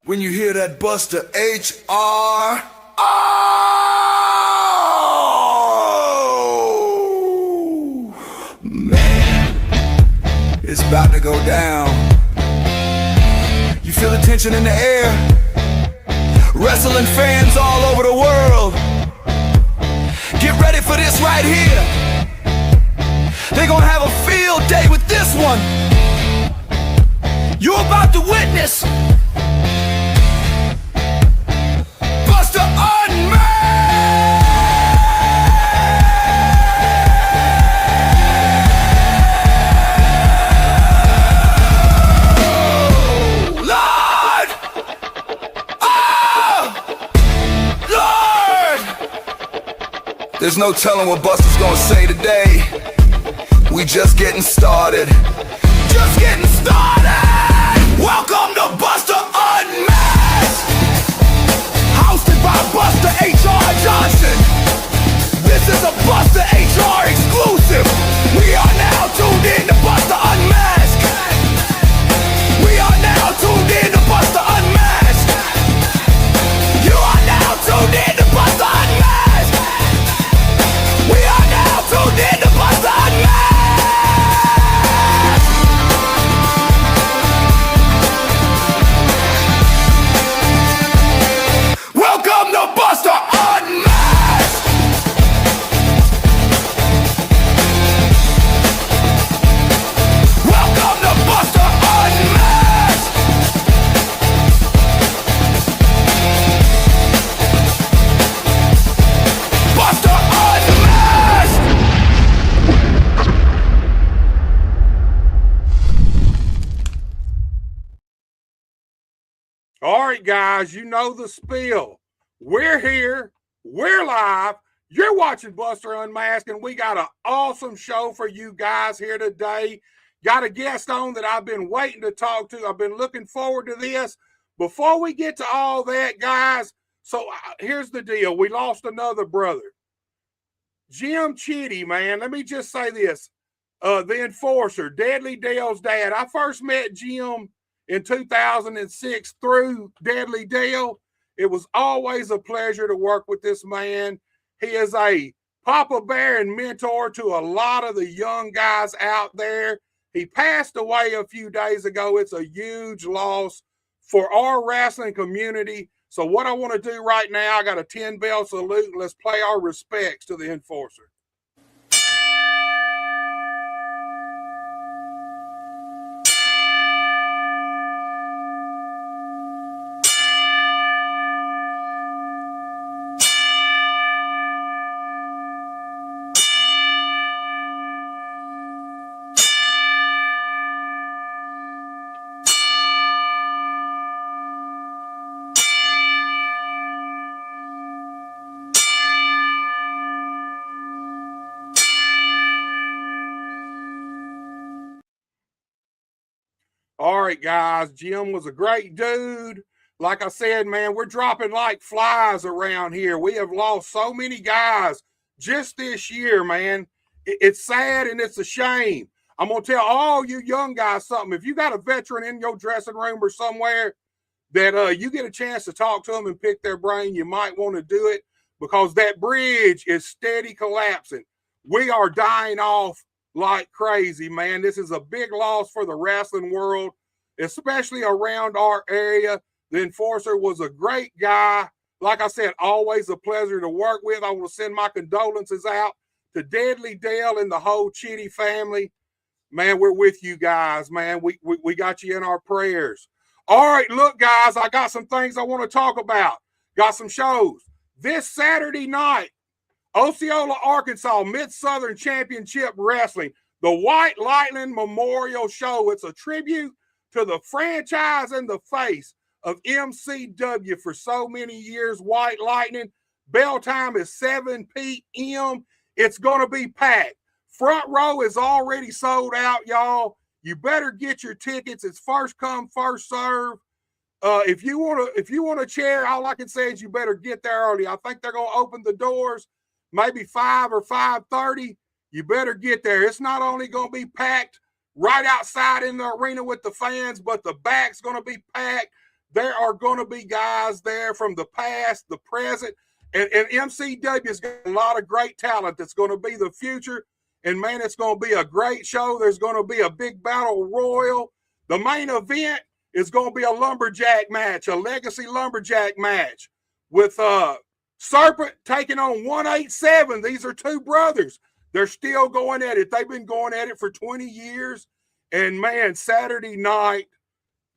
When you hear that Buster H.R. Oh, man, it's about to go down. You feel the tension in the air. Wrestling fans all over the world, get ready for this right here. They're gonna have a field day with this one. You're about to witness Buster Unmasked! Oh, Lord! Oh, Lord! There's no telling what Buster's gonna say today. We just getting started. Just getting started! Welcome to Buster Unmasked! Hosted by Buster H.R. Johnson. This is a Buster H.R. exclusive. We are now tuned in to Buster Unmasked. We are now tuned in to Buster Unmasked. You are now tuned in to Buster Unmasked. We are now tuned in to Buster Unmasked. Welcome to Buster Unmasked! Welcome to Buster Unmasked! Buster Unmasked! All right, guys, you know the spiel. We're here. We're live. You're watching Buster Unmasked, and we got an awesome show for you guys here today. Got a guest on that I've been waiting to talk to. I've been looking forward to this. Before we get to all that, guys, so here's the deal. We lost another brother. Jim Chitty, man, let me just say this. The Enforcer, Deadly Dale's dad. I first met Jim in 2006 through Deadly Dale. It was always a pleasure to work with this man. He is a Papa Bear and mentor to a lot of the young guys out there. He passed away a few days ago. It's a huge loss for our wrestling community. So what I want to do right now, I got a 10-bell salute, and let's play our respects to the Enforcer. All right, guys, Jim was a great dude. Like I said, man, we're dropping like flies around here. We have lost so many guys just this year, man. It's sad and it's a shame. I'm going to tell all you young guys something. If you got a veteran in your dressing room or somewhere that you get a chance to talk to them and pick their brain, you might want to do it, because that bridge is steady collapsing. We are dying off like crazy, man. This is a big loss for the wrestling world, especially around our area. The Enforcer was a great guy. Like I said, always a pleasure to work with. I want to send my condolences out to Deadly Dale and the whole Chitty family. Man, we're with you guys, man. We got you in our prayers. All right, look, guys, I got some things I want to talk about. Got some shows. This Saturday night, Osceola, Arkansas, Mid-Southern Championship Wrestling, the White Lightning Memorial Show. It's a tribute to the franchise and the face of MCW for so many years, White Lightning. Bell time is 7 p.m. It's going to be packed. Front row is already sold out, y'all. You better get your tickets. It's first come, first serve. If you want a chair, all I can say is you better get there early. I think they're going to open the doors maybe 5 or 5:30. You better get there. It's not only going to be packed right outside in the arena with the fans, but the back's going to be packed. There are going to be guys there from the past, the present, and MCW's got a lot of great talent that's going to be the future. And, man, it's going to be a great show. There's going to be a big battle royal. The main event is going to be a lumberjack match, a legacy lumberjack match with Serpent taking on 187. These are two brothers. They're still going at it. They've been going at it for 20 years. And, man, Saturday night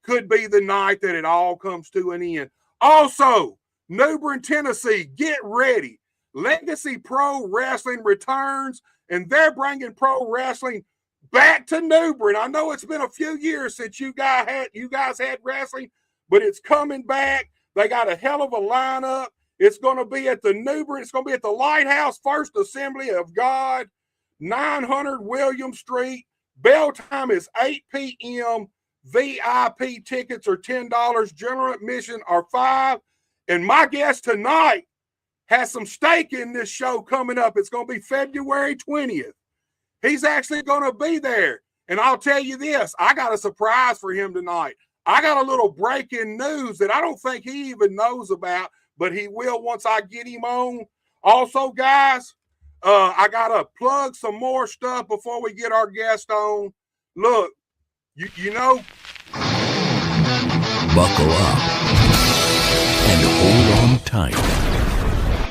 could be the night that it all comes to an end. Also, New Bern, Tennessee, get ready. Legacy Pro Wrestling returns, and they're bringing pro wrestling back to New Bern. I know it's been a few years since you guys had wrestling, but it's coming back. They got a hell of a lineup. It's going to be at the New Bern. It's going to be at the Lighthouse First Assembly of God, 900 William Street. Bell time is 8 p.m. VIP tickets are $10. General admission are $5. And my guest tonight has some stake in this show coming up. It's going to be February 20th. He's actually going to be there. And I'll tell you this, I got a surprise for him tonight. I got a little breaking news that I don't think he even knows about, but he will once I get him on. Also, guys, I got to plug some more stuff before we get our guest on. Look, you know. Buckle up and hold on tight.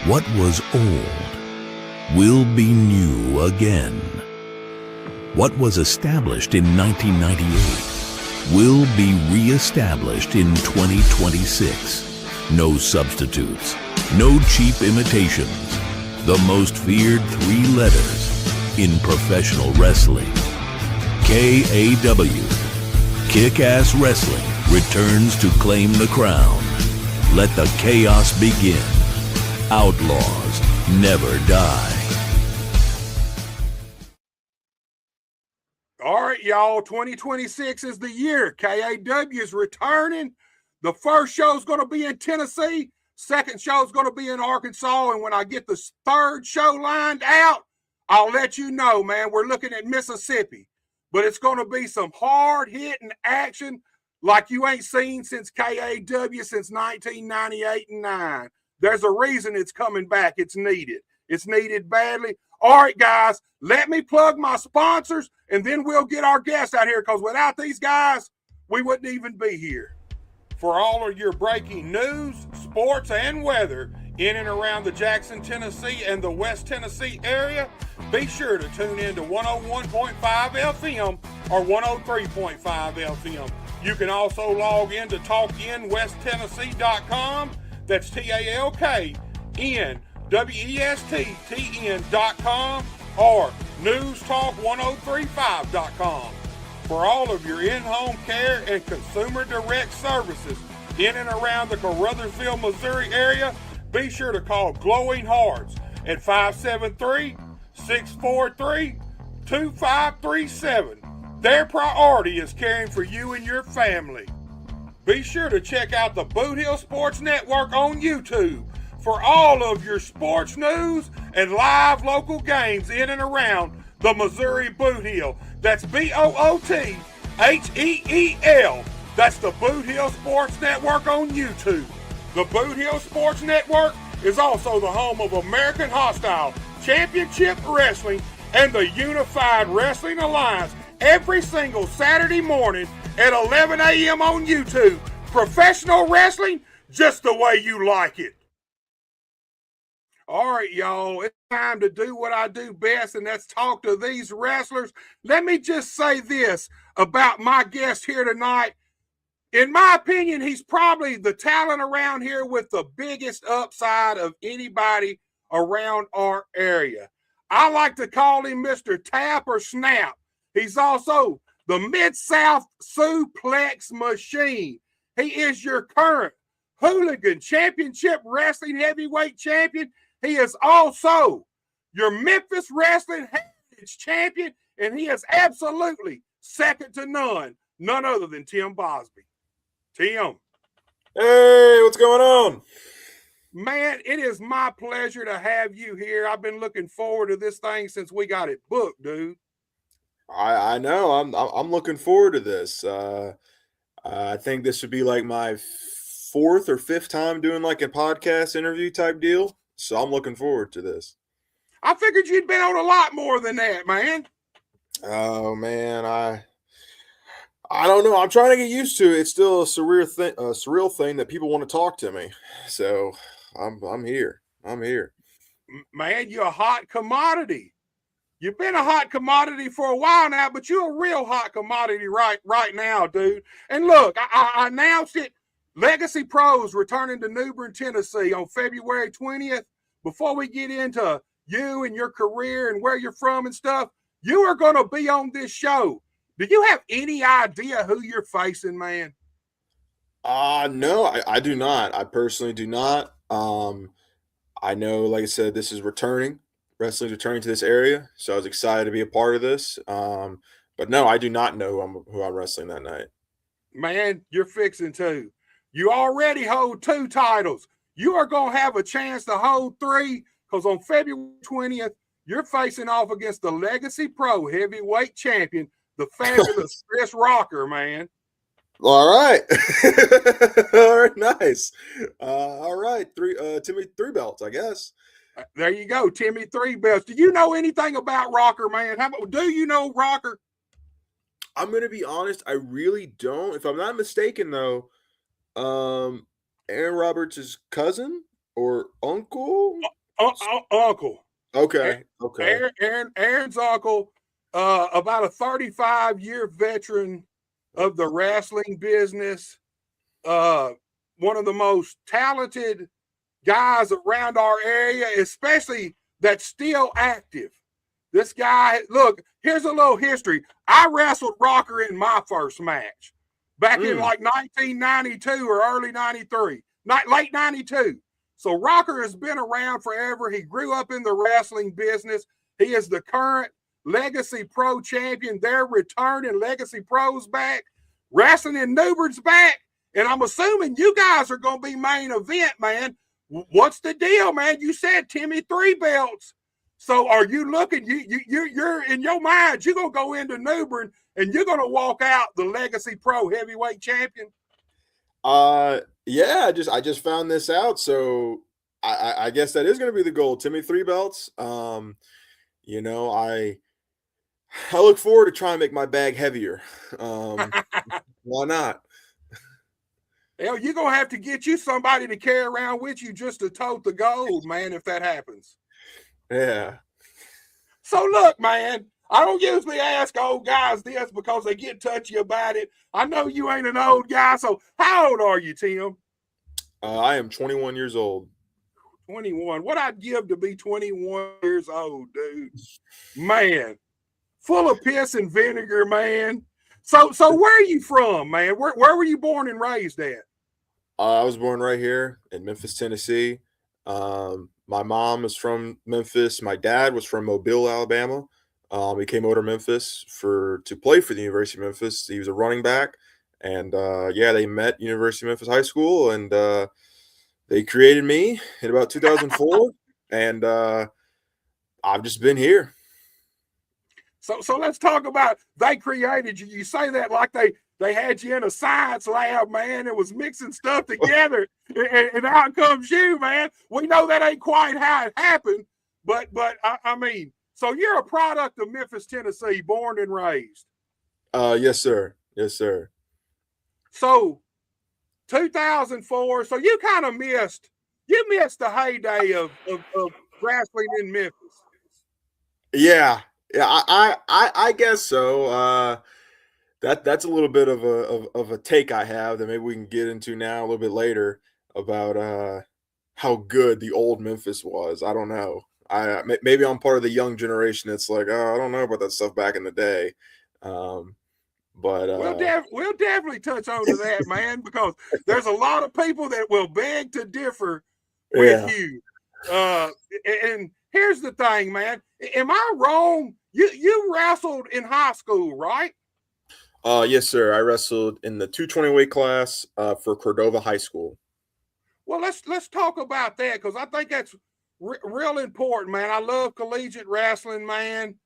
What was old will be new again. What was established in 1998 will be re-established in 2026. No substitutes, no cheap imitations. The most feared 3 letters in professional wrestling. KAW, Kick-Ass Wrestling, returns to claim the crown. Let the chaos begin. Outlaws never die. All right, y'all, 2026 is the year. KAW is returning. The first show is going to be in Tennessee. Second show is going to be in Arkansas. And when I get the third show lined out, I'll let you know, man. We're looking at Mississippi. But it's going to be some hard-hitting action like you ain't seen since KAW since 1998 and 9. There's a reason it's coming back. It's needed. It's needed badly. All right, guys, let me plug my sponsors, and then we'll get our guests out here, because without these guys, we wouldn't even be here. For all of your breaking news, sports, and weather in and around the Jackson, Tennessee, and the West Tennessee area, be sure to tune in to 101.5 FM or 103.5 FM. You can also log in to talkinwesttennessee.com. That's TALKNWESTTN.com or newstalk1035.com. For all of your in-home care and consumer direct services in and around the Caruthersville, Missouri area, be sure to call Glowing Hearts at 573-643-2537. Their priority is caring for you and your family. Be sure to check out the Boot Hill Sports Network on YouTube for all of your sports news and live local games in and around the Missouri Boot Hill. That's BOOTHEEL. That's the Boot Hill Sports Network on YouTube. The Boot Hill Sports Network is also the home of American Hostile, Championship Wrestling, and the Unified Wrestling Alliance every single Saturday morning at 11 a.m. on YouTube. Professional wrestling just the way you like it. All right, y'all, it's time to do what I do best, and that's talk to these wrestlers. Let me just say this about my guest here tonight. In my opinion, he's probably the talent around here with the biggest upside of anybody around our area. I like to call him Mr. Tap or Snap. He's also the Mid-South Suplex Machine. He is your current Hooligan Championship Wrestling Heavyweight Champion. He is also your Memphis Wrestling Heritage Champion, and he is absolutely second to none other than Tim Bosby. Tim. Hey, what's going on? Man, it is my pleasure to have you here. I've been looking forward to this thing since we got it booked, dude. I know. I'm looking forward to this. I think this should be like my fourth or fifth time doing like a podcast interview type deal. So I'm looking forward to this. I figured you'd been on a lot more than that, man. Oh man, I don't know. I'm trying to get used to it. It's still a surreal thing that people want to talk to me. So I'm here. I'm here. Man, you're a hot commodity. You've been a hot commodity for a while now, but you're a real hot commodity right now, dude. And look, I announced it. Legacy Pros returning to New Bern, Tennessee on February 20th. Before we get into you and your career and where you're from and stuff, you are going to be on this show. Do you have any idea who you're facing, man? No, I do not. I personally do not. I know, like I said, this is wrestling's returning to this area, so I was excited to be a part of this. But no, I do not know who I'm wrestling that night. Man, you're fixing to. You already hold 2 titles. You are going to have a chance to hold 3, because on February 20th, you're facing off against the Legacy Pro heavyweight champion, the fabulous Chris Rocker, man. All right. All right, nice. All right, Timmy 3 belts, I guess. There you go, Timmy 3 belts. Do you know anything about Rocker, man? Do you know Rocker? I'm going to be honest, I really don't. If I'm not mistaken, though, Aaron Roberts' cousin or uncle? Uncle. Okay. Aaron's uncle, about a 35-year veteran of the wrestling business, one of the most talented guys around our area, especially that's still active. This guy, look, here's a little history. I wrestled Rocker in my first match back in like 1992 or early 93, late 92. So Rocker has been around forever. He grew up in the wrestling business. He is the current Legacy Pro champion. They're returning Legacy Pros back. Wrestling in New Bern's back. And I'm assuming you guys are going to be main event, man. What's the deal, man? You said Timmy 3 belts. So are you looking, you're in your mind, you're going to go into New Bern and you're going to walk out the Legacy Pro heavyweight champion? Yeah, I just found this out, so I guess that is going to be the goal. Timmy 3 belts. You know, I look forward to trying to make my bag heavier. Why not? Hell, you're going to have to get you somebody to carry around with you just to tote the gold, man, if that happens. Yeah. So look, man, I don't usually ask old guys this because they get touchy about it. I know you ain't an old guy, so how old are you, Tim? I am 21 years old. 21. What I'd give to be 21 years old, dude. Man, full of piss and vinegar, man. So where are you from, man? Where were you born and raised at? I was born right here in Memphis, Tennessee. My mom is from Memphis. My dad was from Mobile, Alabama. He came over to Memphis to play for the University of Memphis. He was a running back. And, they met University of Memphis High School, and they created me in about 2004. And I've just been here. So let's talk about they created you. You say that like they had you in a science lab, man. It was mixing stuff together, and out comes you, man. We know that ain't quite how it happened, but I mean, so you're a product of Memphis, Tennessee, born and raised. Yes, sir. Yes, sir. So 2004. So you kind of missed the heyday of wrestling in Memphis. Yeah, I guess so. That's a little bit of a take I have that maybe we can get into now a little bit later about how good the old Memphis was. I don't know. Maybe I'm part of the young generation that's like, oh, I don't know about that stuff back in the day. But we'll definitely touch on to that, man, because there's a lot of people that will beg to differ with you. And here's the thing, man. Am I wrong? You wrestled in high school, right? Yes, sir. I wrestled in the 220 weight class for Cordova High School. Well, let's talk about that, because I think that's real important, man. I love collegiate wrestling, man.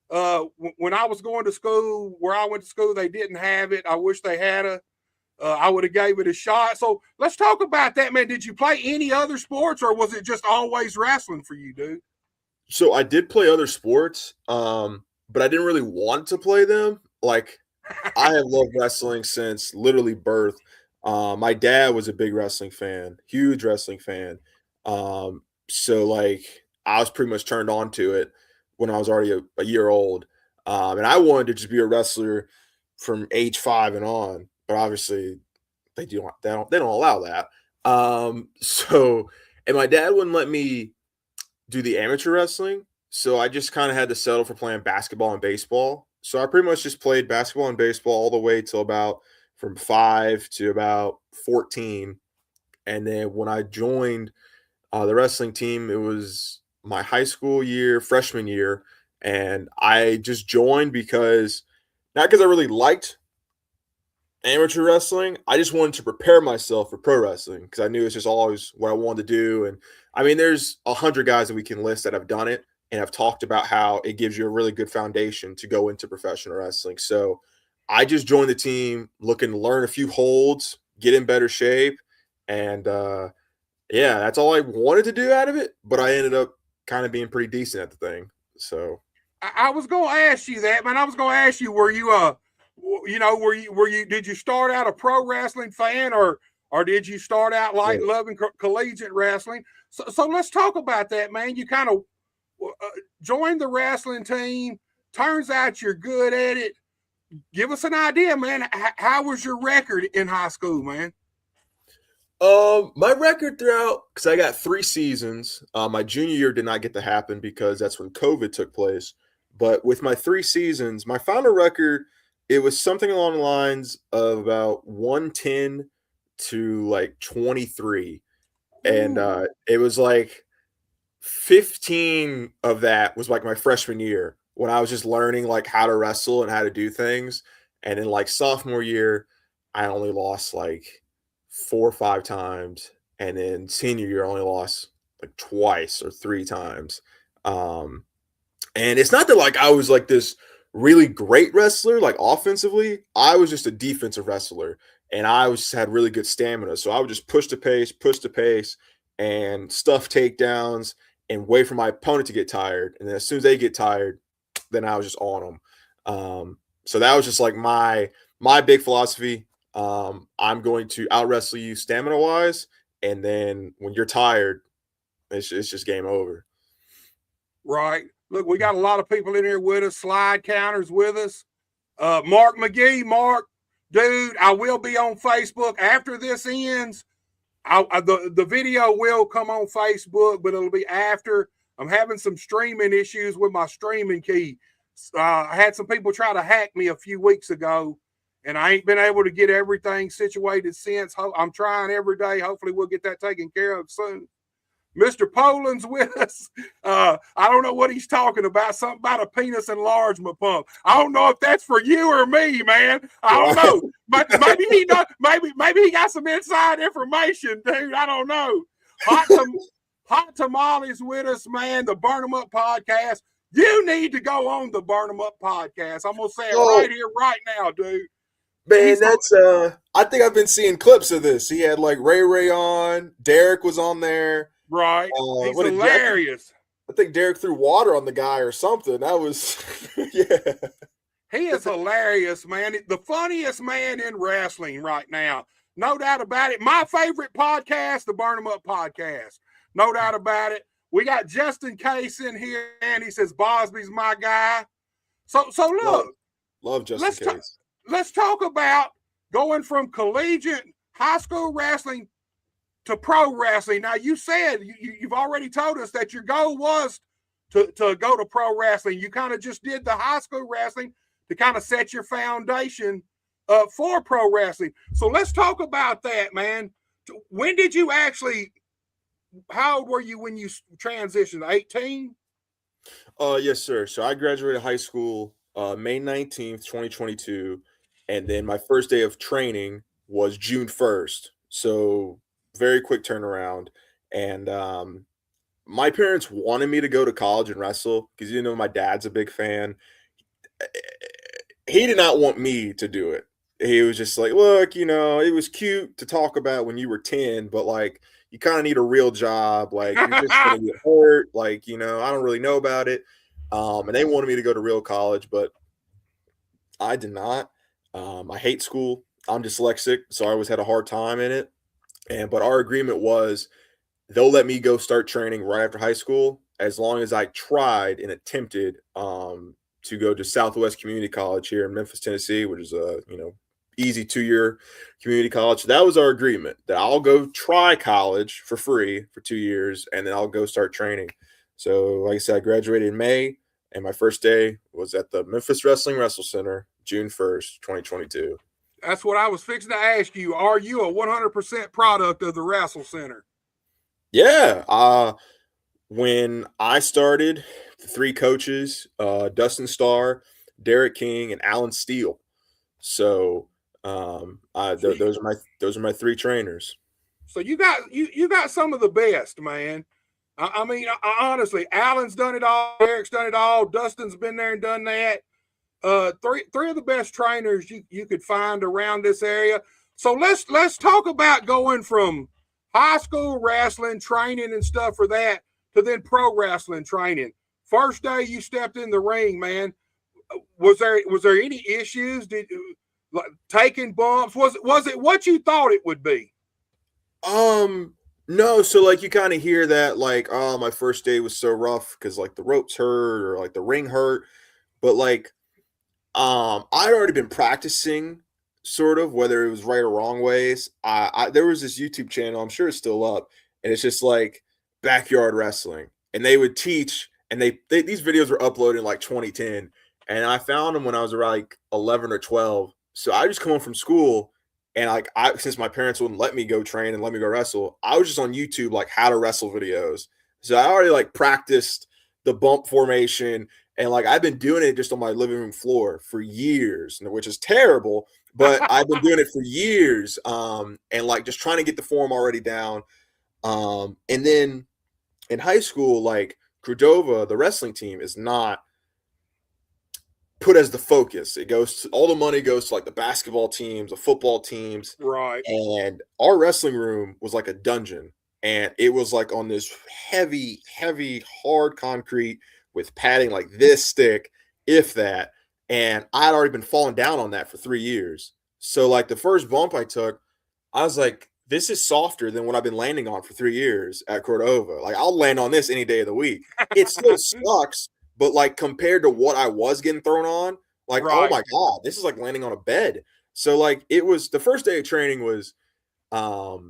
When I was going to school, where I went to school, they didn't have it. I wish they had I would have gave it a shot. So let's talk about that, man. Did you play any other sports, or was it just always wrestling for you, dude? So I did play other sports, but I didn't really want to play them. Like, I have loved wrestling since literally birth. My dad was a big wrestling fan, huge wrestling fan. So like I was pretty much turned on to it when I was already a year old. And I wanted to just be a wrestler from age 5 and on, but obviously they don't allow that. So and my dad wouldn't let me do the amateur wrestling, so I just kind of had to settle for playing basketball and baseball. So I pretty much just played basketball and baseball all the way till about from 5 to about 14. And then when I joined the wrestling team, it was my high school year, freshman year, and I just joined because not because I really liked amateur wrestling. I just wanted to prepare myself for pro wrestling because I knew it's just always what I wanted to do. And I mean, there's 100 guys that we can list that have done it and have talked about how it gives you a really good foundation to go into professional wrestling. So I just joined the team looking to learn a few holds, get in better shape, and yeah, that's all I wanted to do out of it. But I ended up kind of being pretty decent at the thing. So I was going to ask you that, man. I was going to ask you, were you did you start out a pro wrestling fan, or did you start out like loving collegiate wrestling? So let's talk about that, man. You kind of joined the wrestling team. Turns out you're good at it. Give us an idea, man. How was your record in high school, man? My record throughout, because I got 3 seasons. My junior year did not get to happen because that's when COVID took place. But with my 3 seasons, my final record, it was something along the lines of about 110 to like 23. And it was like 15 of that was like my freshman year when I was just learning like how to wrestle and how to do things. And then like sophomore year, I only lost like 4 or 5 times. And then senior year, I only lost like twice or 3 times. And it's not that like I was like this really great wrestler, like offensively. I was just a defensive wrestler, and I was had really good stamina. So I would just push the pace, and stuff takedowns and wait for my opponent to get tired. And then as soon as they get tired, then I was just on them. So that was just like my big philosophy. I'm going to out wrestle you stamina wise, and then when you're tired, it's just game over. Right. Look, we got a lot of people in here with us, slide counters with us. Mark McGee, Mark, dude, I will be on Facebook after this ends. The video will come on Facebook, but it'll be after. I'm having some streaming issues with my streaming key. I had some people try to hack me a few weeks ago, and I ain't been able to get everything situated since. I'm trying every day. Hopefully we'll get that taken care of soon. Mr. Poland's with us. I don't know what he's talking about. Something about a penis enlargement pump. I don't know if that's for you or me, man. I don't know. But maybe he does. Maybe he got some inside information, dude. I don't know. Hot Tamales with us, man. The Burn 'Em Up podcast. You need to go on the Burn 'Em Up podcast. I'm gonna say it right here, right now, dude. Man, that's I think I've been seeing clips of this. He had like Ray on. Derek was on there. Right. He's hilarious. I think Derek threw water on the guy or something. That was, yeah. He is hilarious, man. The funniest man in wrestling right now. No doubt about it. My favorite podcast, the Burn 'Em Up podcast. No doubt about it. We got Justin Case in here, and he says Bosby's my guy. So look. Love Justin Case. Let's talk about going from collegiate high school wrestling to pro wrestling. Now, you said you've already told us that your goal was to go to pro wrestling. You kind of just did the high school wrestling to kind of set your foundation for pro wrestling. So let's talk about that, man. When did you actually, how old were you when you transitioned? 18? Yes, sir. So I graduated high school May 19th, 2022. And then my first day of training was June 1st. So very quick turnaround. And my parents wanted me to go to college and wrestle because, you know, my dad's a big fan. He did not want me to do it. he was just like, look, it was cute to talk about when you were 10, but like, you kind of need a real job. Like, you're just going to get hurt. Like, I don't really know about it. And they wanted me to go to real college, but I did not. I hate school. I'm dyslexic, so I always had a hard time in it. But our agreement was they'll let me go start training right after high school as long as I tried and attempted to go to Southwest Community College here in Memphis, Tennessee, which is a easy 2-year community college. So that was our agreement, that I'll go try college for free for 2 years, and then I'll go start training. So, like I said, I graduated in May, and my first day was at the Memphis WRESTLE Center, June 1st, 2022. That's what I was fixing to ask you. Are you a 100% product of the Wrestle Center? Yeah. When I started, the 3 coaches, Dustin Starr, Derek King, and Alan Steele. So those are my 3 trainers. So you got some of the best, man. I mean, honestly, Alan's done it all, Derek's done it all, Dustin's been there and done that. Three of the best trainers you could find around this area. So let's talk about going from high school wrestling training and stuff for that to then pro wrestling training. First day you stepped in the ring, man. Was there any issues? Taking bumps? Was it what you thought it would be? No. So like you kind of hear that like, oh, my first day was so rough because like the ropes hurt or like the ring hurt, but like I'd already been practicing sort of, whether it was right or wrong ways. There was this YouTube channel, I'm sure it's still up, and it's just like backyard wrestling, and they would teach, and these videos were uploaded in like 2010, and I found them when I was around like 11 or 12. So I just come home from school, and like since my parents wouldn't let me go train and let me go wrestle, I was just on YouTube like how to wrestle videos. So I already like practiced the bump formation, and like I've been doing it just on my living room floor for years, which is terrible, but I've been doing it for years. And like just trying to get the form already down. And then in high school, like Cordova, the wrestling team, is not put as the focus. All the money goes to like the basketball teams, the football teams. Right. And our wrestling room was like a dungeon. And it was like on this heavy, heavy, hard concrete with padding like this thick, if that. And I'd already been falling down on that for 3 years. So like the first bump I took, I was like, this is softer than what I've been landing on for 3 years at Cordova. Like I'll land on this any day of the week. It still sucks, but like compared to what I was getting thrown on, like, right. Oh my God, this is like landing on a bed. So like it was, the first day of training was, well,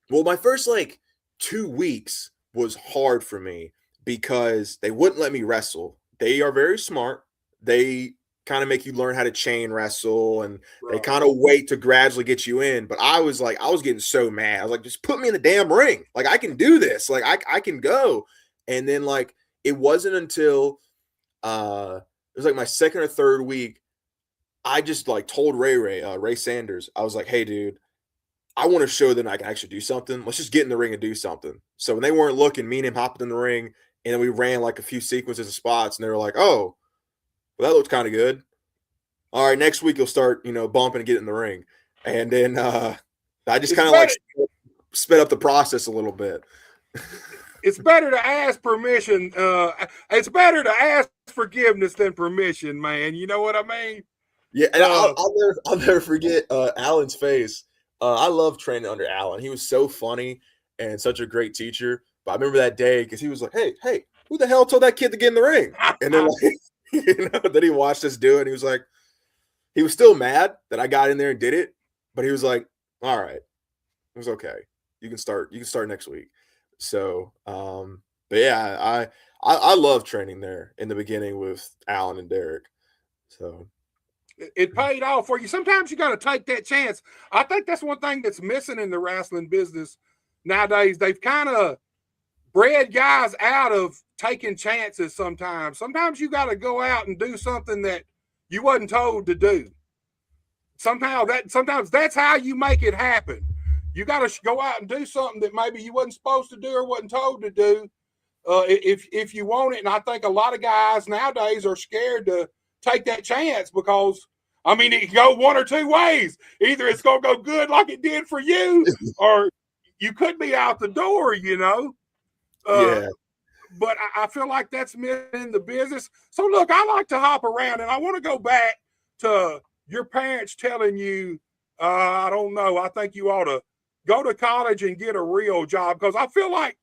my first like 2 weeks was hard for me because they wouldn't let me wrestle. They are very smart. They kind of make you learn how to chain wrestle, and they kind of wait to gradually get you in. But I was getting so mad. I was like, just put me in the damn ring. Like I can do this. Like I can go. And then like, it wasn't until it was like my second or third week, I just like told Ray Sanders, I was like, hey dude, I want to show them I can actually do something. Let's just get in the ring and do something. So when they weren't looking, me and him hopped in the ring, and then we ran like a few sequences of spots, and they were like, oh, well, that looks kind of good. All right, next week you'll start, bumping and get in the ring. And then I just kind of like sped up the process a little bit. It's better to ask permission. It's better to ask forgiveness than permission, man. You know what I mean? Yeah, and I'll never forget Alan's face. I love training under Alan. He was so funny and such a great teacher. But I remember that day because he was like, hey, who the hell told that kid to get in the ring? And then like, then he watched us do it. And he was like, he was still mad that I got in there and did it. But he was like, all right, it was okay. You can start next week. So, but yeah, I love training there in the beginning with Alan and Derek. So it paid off for you. Sometimes you got to take that chance. I think that's one thing that's missing in the wrestling business nowadays. They've kind of bred guys out of taking chances sometimes. Sometimes you got to go out and do something that you wasn't told to do. Sometimes that's how you make it happen. You got to go out and do something that maybe you wasn't supposed to do or wasn't told to do if you want it. And I think a lot of guys nowadays are scared to take that chance because, I mean, it can go one or two ways. Either it's going to go good like it did for you, or you could be out the door, you know. Yeah. But I feel like that's missing the business. So, look, I like to hop around, and I want to go back to your parents telling you, I don't know, I think you ought to go to college and get a real job, because I feel like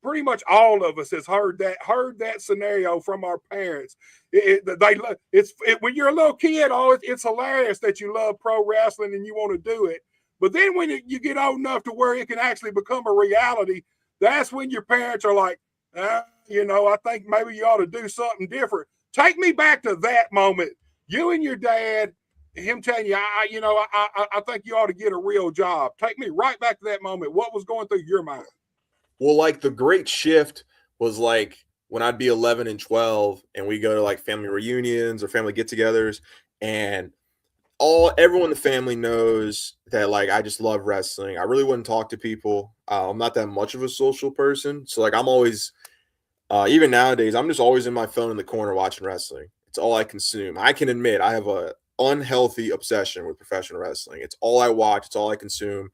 pretty much all of us has heard that scenario from our parents. When you're a little kid, it's hilarious that you love pro wrestling and you want to do it. But then when you get old enough to where it can actually become a reality, that's when your parents are like, you know, I think maybe you ought to do something different. Take me back to that moment. You and your dad, him telling you, I think you ought to get a real job. Take me right back to that moment. What was going through your mind? Well, like the great shift was like when I'd be 11 and 12 and we go to like family reunions or family get-togethers, and everyone in the family knows that like I just love wrestling. I really wouldn't talk to people. I'm not that much of a social person. So like I'm always even nowadays, I'm just always in my phone in the corner watching wrestling. It's all I consume. I can admit I have a unhealthy obsession with professional wrestling. It's all I watch, it's all I consume.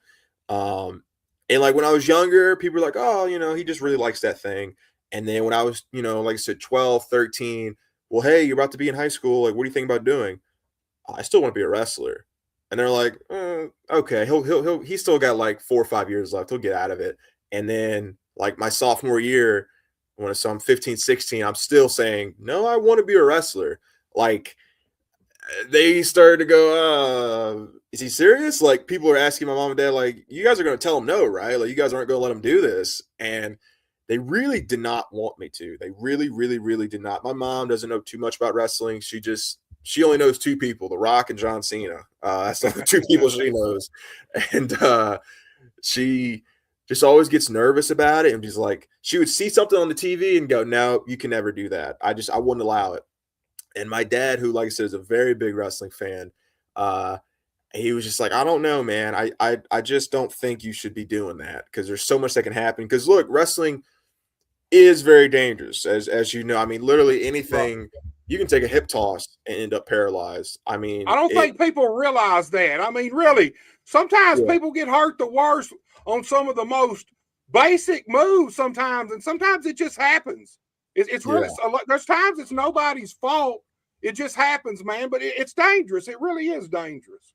And like when I was younger, people were like, oh, you know, he just really likes that thing. And then when I was, you know, like I said, 12, 13, well, hey, you're about to be in high school. Like, what do you think about doing? I still want to be a wrestler. And they're like, okay, he's still got like 4 or 5 years left. He'll get out of it. And then like my sophomore year, so I'm 15, 16, I'm still saying, no, I want to be a wrestler. Like they started to go, is he serious? Like people are asking my mom and dad, like, you guys are going to tell him no, right? Like you guys aren't going to let him do this. And they really did not want me to. They really, really, really did not. My mom doesn't know too much about wrestling. She only knows two people, The Rock and John Cena. That's the two people she knows. And she just always gets nervous about it. And she's like, she would see something on the TV and go, no, you can never do that. I wouldn't allow it. And my dad, who, like I said, is a very big wrestling fan, he was just like, I don't know, man. I just don't think you should be doing that because there's so much that can happen. Because look, wrestling is very dangerous, as you know. I mean, literally anything, you can take a hip toss and end up paralyzed. I mean, I don't think people realize that. I mean, really, sometimes people get hurt the worst on some of the most basic moves sometimes, and sometimes it just happens. It's really, there's times it's nobody's fault. It just happens, man, but it's dangerous. It really is dangerous.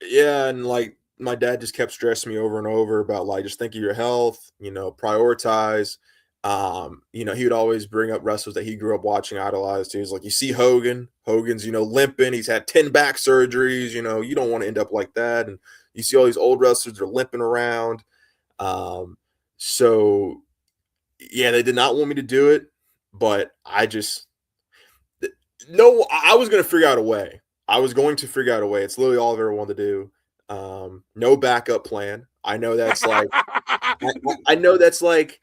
Yeah, and like my dad just kept stressing me over and over about like, just think of your health, you know, prioritize. You know, he would always bring up wrestlers that he grew up watching, idolized. He was like, you see Hogan's, you know, limping. He's had 10 back surgeries. You know, you don't want to end up like that. And you see all these old wrestlers are limping around. So yeah, they did not want me to do it, but I was going to figure out a way. I was going to figure out a way. It's literally all I've ever wanted to do. No backup plan. I know that's like, I know that's like,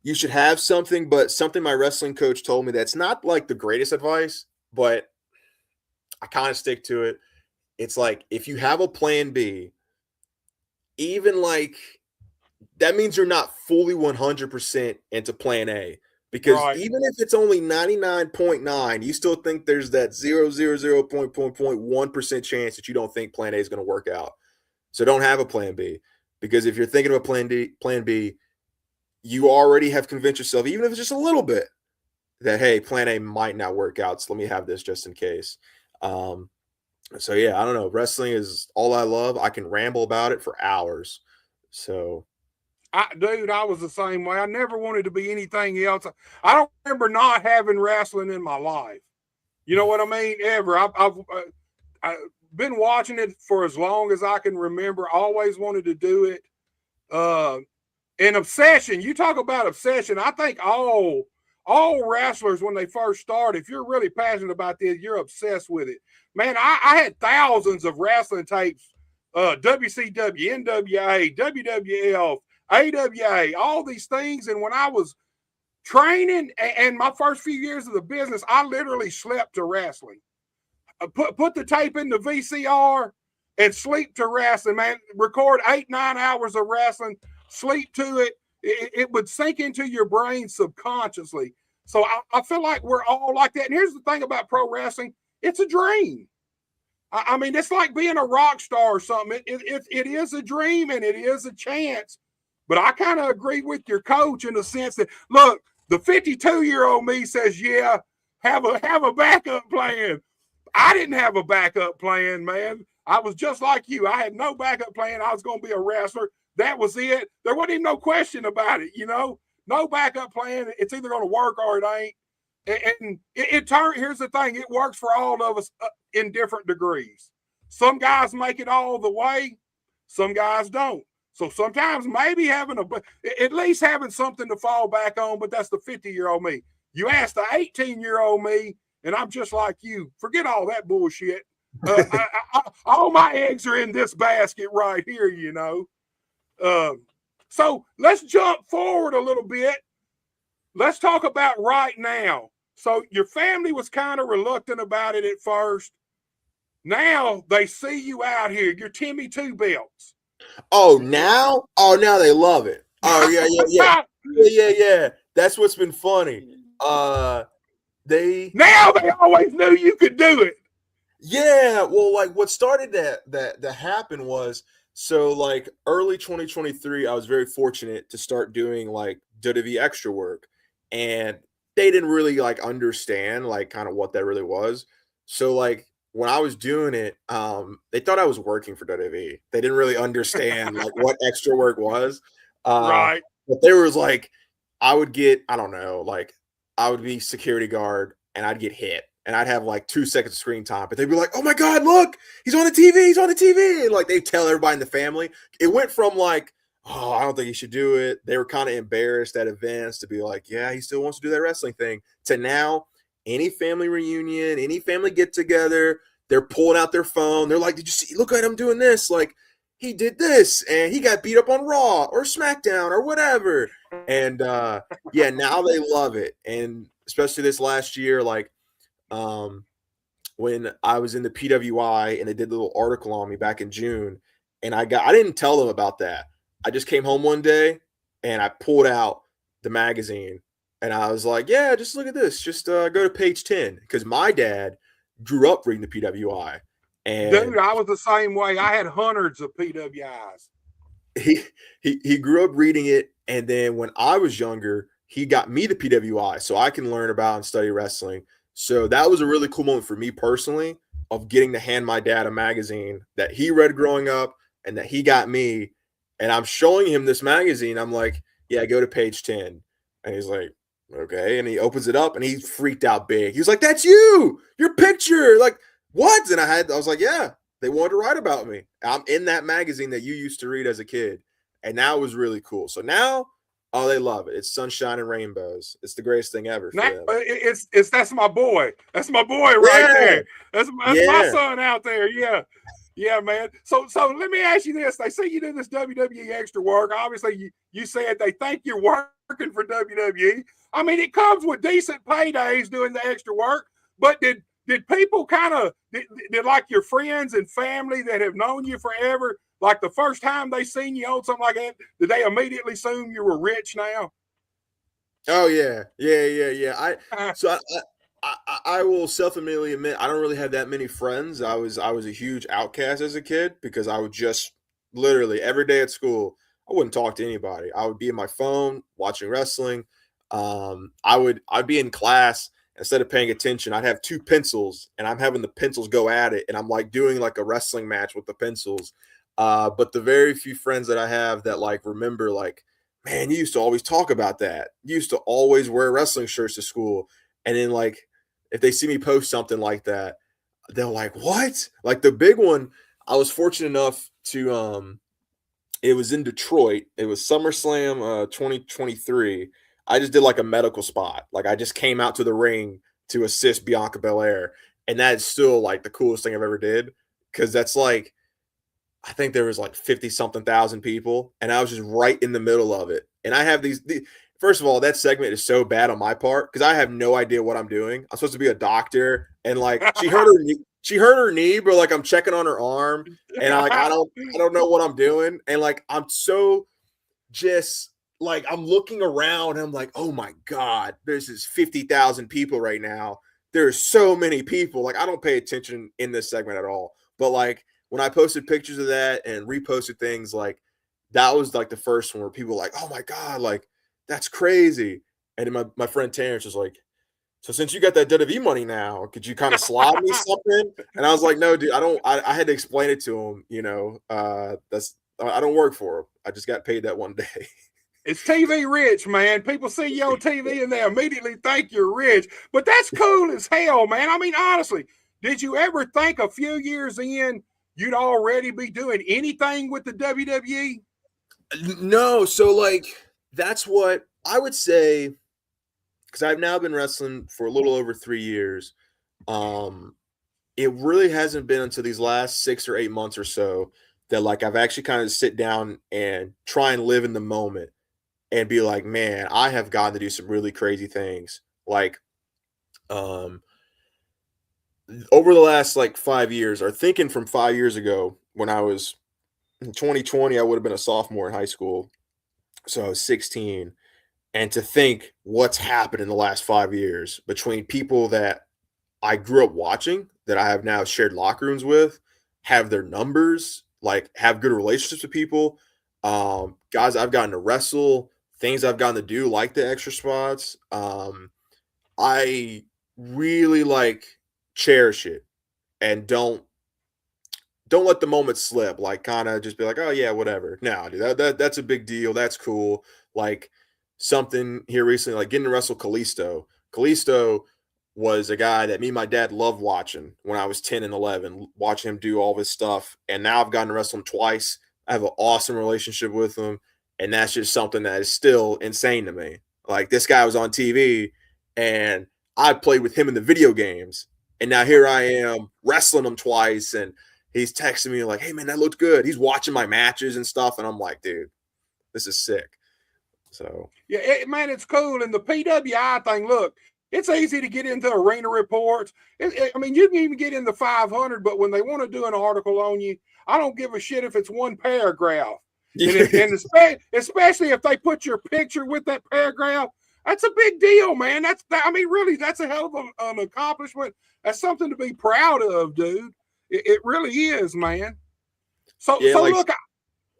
you should have something, but something my wrestling coach told me that's not like the greatest advice, but I kind of stick to it. It's like, if you have a plan B, even like, that means you're not fully 100% into plan A. Because even if it's only 99.9, you still think there's that 0.1% chance that you don't think plan A is going to work out. So don't have a plan B. Because if you're thinking of a plan B, you already have convinced yourself, even if it's just a little bit, that, hey, plan A might not work out. So let me have this just in case. So yeah, I don't know. Wrestling is all I love. I can ramble about it for hours. So dude, I was the same way. I never wanted to be anything else. I don't remember not having wrestling in my life. You know what I mean? Ever. I've been watching it for as long as I can remember. Always wanted to do it. And obsession. You talk about obsession. I think all wrestlers, when they first start, if you're really passionate about this, you're obsessed with it. Man, I had thousands of wrestling tapes. WCW, NWA, WWF, AWA, all these things. And when I was training and my first few years of the business, I literally slept to wrestling. Put the tape in the VCR and sleep to wrestling, man. Record 8-9 hours of wrestling, sleep to it. It would sink into your brain subconsciously. So I feel like we're all like that. And here's the thing about pro wrestling. it's a dream. I mean, it's like being a rock star or something. It is a dream and it is a chance. But I kind of agree with your coach in the sense that, look, the 52-year-old me says, yeah, have a backup plan. I didn't have a backup plan, man. I was just like you. I had no backup plan. I was going to be a wrestler. That was it. There wasn't even no question about it, you know. No backup plan. It's either going to work or it ain't. And here's the thing, it works for all of us in different degrees. Some guys make it all the way, some guys don't. So sometimes maybe at least having something to fall back on, but that's the 50-year-old me. You ask the 18-year-old me, and I'm just like you. Forget all that bullshit. All my eggs are in this basket right here, you know. So let's jump forward a little bit. Let's talk about right now. So your family was kind of reluctant about it at first. Now they see you out here. You're Timmy Two Belts. Oh, now? Oh, now they love it. Oh, yeah. That's what's been funny. Now they always knew you could do it. Yeah, well, like what started that happen was, so like early 2023, I was very fortunate to start doing like WWE extra work, and they didn't really like understand like kind of what that really was. So like when I was doing it, they thought I was working for WWE. They didn't really understand like what extra work was. Right. But there was like, I would get, I don't know, like I would be security guard and I'd get hit and I'd have like 2 seconds of screen time, but they'd be like, oh my God, look, he's on the TV. He's on the TV. And like they tell everybody in the family. It went from like, oh, I don't think he should do it. They were kind of embarrassed at events to be like, yeah, he still wants to do that wrestling thing, to now any family reunion, any family get together, they're pulling out their phone. They're like, did you see, look at him doing this. Like he did this and he got beat up on Raw or SmackDown or whatever. And yeah, now they love it. And especially this last year, like when I was in the PWI and they did a little article on me back in June, and I didn't tell them about that. I just came home one day and I pulled out the magazine and I was like, yeah, just look at this. Just go to page 10. Because my dad grew up reading the PWI. And dude, I was the same way. I had hundreds of PWIs. He grew up reading it. And then when I was younger, he got me the PWI so I can learn about and study wrestling. So that was a really cool moment for me personally, of getting to hand my dad a magazine that he read growing up and that he got me. And I'm showing him this magazine. I'm like, yeah, go to page 10. And he's like, okay. And he opens it up and he freaked out big. He was like, that's you, your picture. Like, what? And I was like, yeah, they wanted to write about me. I'm in that magazine that you used to read as a kid. And that was really cool. So now, oh, they love it. It's sunshine and rainbows. It's the greatest thing ever. That's my boy. That's my boy right there. That's my son out there. Yeah. Yeah, man. So let me ask you this. They say you do this WWE extra work. Obviously, you said they think you're working for WWE. I mean, it comes with decent paydays doing the extra work. But did people kind of did like your friends and family that have known you forever, like the first time they seen you on something like that, did they immediately assume you were rich now? Oh yeah. I will self-admittedly admit I don't really have that many friends. I was a huge outcast as a kid because I would just literally every day at school, I wouldn't talk to anybody. I would be in my phone watching wrestling. I'd be in class, instead of paying attention, I'd have 2 pencils and I'm having the pencils go at it and I'm like doing like a wrestling match with the pencils. But the very few friends that I have that like remember like, man, you used to always talk about that. You used to always wear wrestling shirts to school. And then like if they see me post something like that, they're like, what? Like the big one, I was fortunate enough to it was in Detroit. It was SummerSlam 2023. I just did like a medical spot. Like I just came out to the ring to assist Bianca Belair. And that's still like the coolest thing I've ever did. Cause that's like, I think there was like 50-something thousand people. And I was just right in the middle of it. And I have first of all, that segment is so bad on my part because I have no idea what I'm doing. I'm supposed to be a doctor, and like she hurt her knee, but like I'm checking on her arm, and I don't know what I'm doing, and like I'm so just like I'm looking around, and I'm like, oh my God, there's this 50,000 people right now there's so many people. Like, I don't pay attention in this segment at all. But like when I posted pictures of that and reposted things, like that was like the first one where people were like, oh my God, like that's crazy. And then my friend Terrence was like, so since you got that WWE money now, could you kind of slide me something? And I was like, no, dude, I had to explain it to him, I don't work for him. I just got paid that one day. It's TV rich, man. People see you on TV and they immediately think you're rich. But that's cool as hell, man. I mean, honestly, did you ever think a few years in you'd already be doing anything with the WWE? No. So, like, that's what I would say, because I've now been wrestling for a little over 3 years. It really hasn't been until these last 6 or 8 months or so that, like, I've actually kind of sit down and try and live in the moment and be like, man, I have gotten to do some really crazy things. Like, over the last like 5 years, or thinking from 5 years ago, when I was in 2020, I would have been a sophomore in high school. So I was 16. And to think what's happened in the last 5 years between people that I grew up watching, that I have now shared locker rooms with, have their numbers, like have good relationships with people, guys I've gotten to wrestle, things I've gotten to do, like the extra spots. I really like cherish it and don't let the moment slip. Like, kind of just be like, oh yeah, whatever. No, dude, that's a big deal. That's cool. Like, something here recently, like getting to wrestle Kalisto. Kalisto was a guy that me and my dad loved watching when I was 10 and 11, watching him do all this stuff. And now I've gotten to wrestle him twice. I have an awesome relationship with him. And that's just something that is still insane to me. Like, this guy was on TV and I played with him in the video games. And now here I am wrestling him twice. And he's texting me like, hey man, that looked good. He's watching my matches and stuff. And I'm like, dude, this is sick. So yeah, man, it's cool. And the PWI thing, look, it's easy to get into arena reports. I mean, you can even get into 500, but when they want to do an article on you, I don't give a shit if it's one paragraph. And especially if they put your picture with that paragraph, that's a big deal, man. Really, that's a hell of an accomplishment. That's something to be proud of, dude. It really is, man. So look.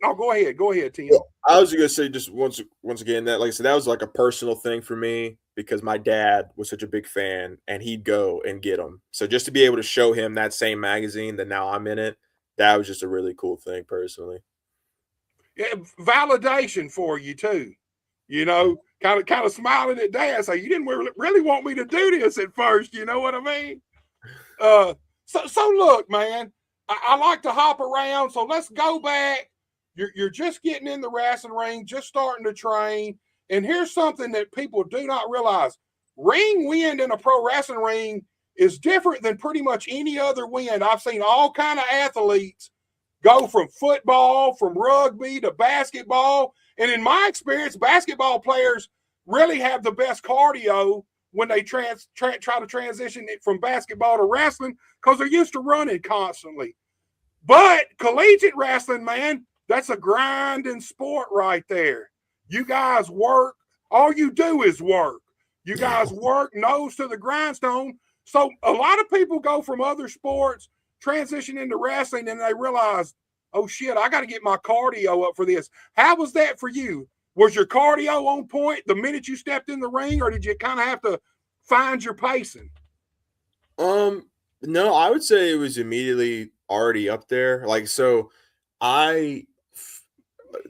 No, go ahead, Tim. I was going to say, just once again, that, like I said, that was like a personal thing for me because my dad was such a big fan and he'd go and get them. So just to be able to show him that same magazine that now I'm in it, that was just a really cool thing personally. Yeah, validation for you too. Kind of smiling at Dad, say, you didn't really want me to do this at first. You know what I mean? So look, man, I like to hop around. So let's go back. You're just getting in the wrestling ring, just starting to train. And here's something that people do not realize. Ring wind in a pro wrestling ring is different than pretty much any other wind. I've seen all kind of athletes go from football, from rugby to basketball. And in my experience, basketball players really have the best cardio when they try to transition it from basketball to wrestling because they're used to running constantly. But collegiate wrestling, man, that's a grinding sport right there. You guys work. All you do is work. You guys work nose to the grindstone. So a lot of people go from other sports, transition into wrestling, and they realize, oh, shit, I got to get my cardio up for this. How was that for you? Was your cardio on point the minute you stepped in the ring, or did you kind of have to find your pacing? No, I would say it was immediately already up there. Like, so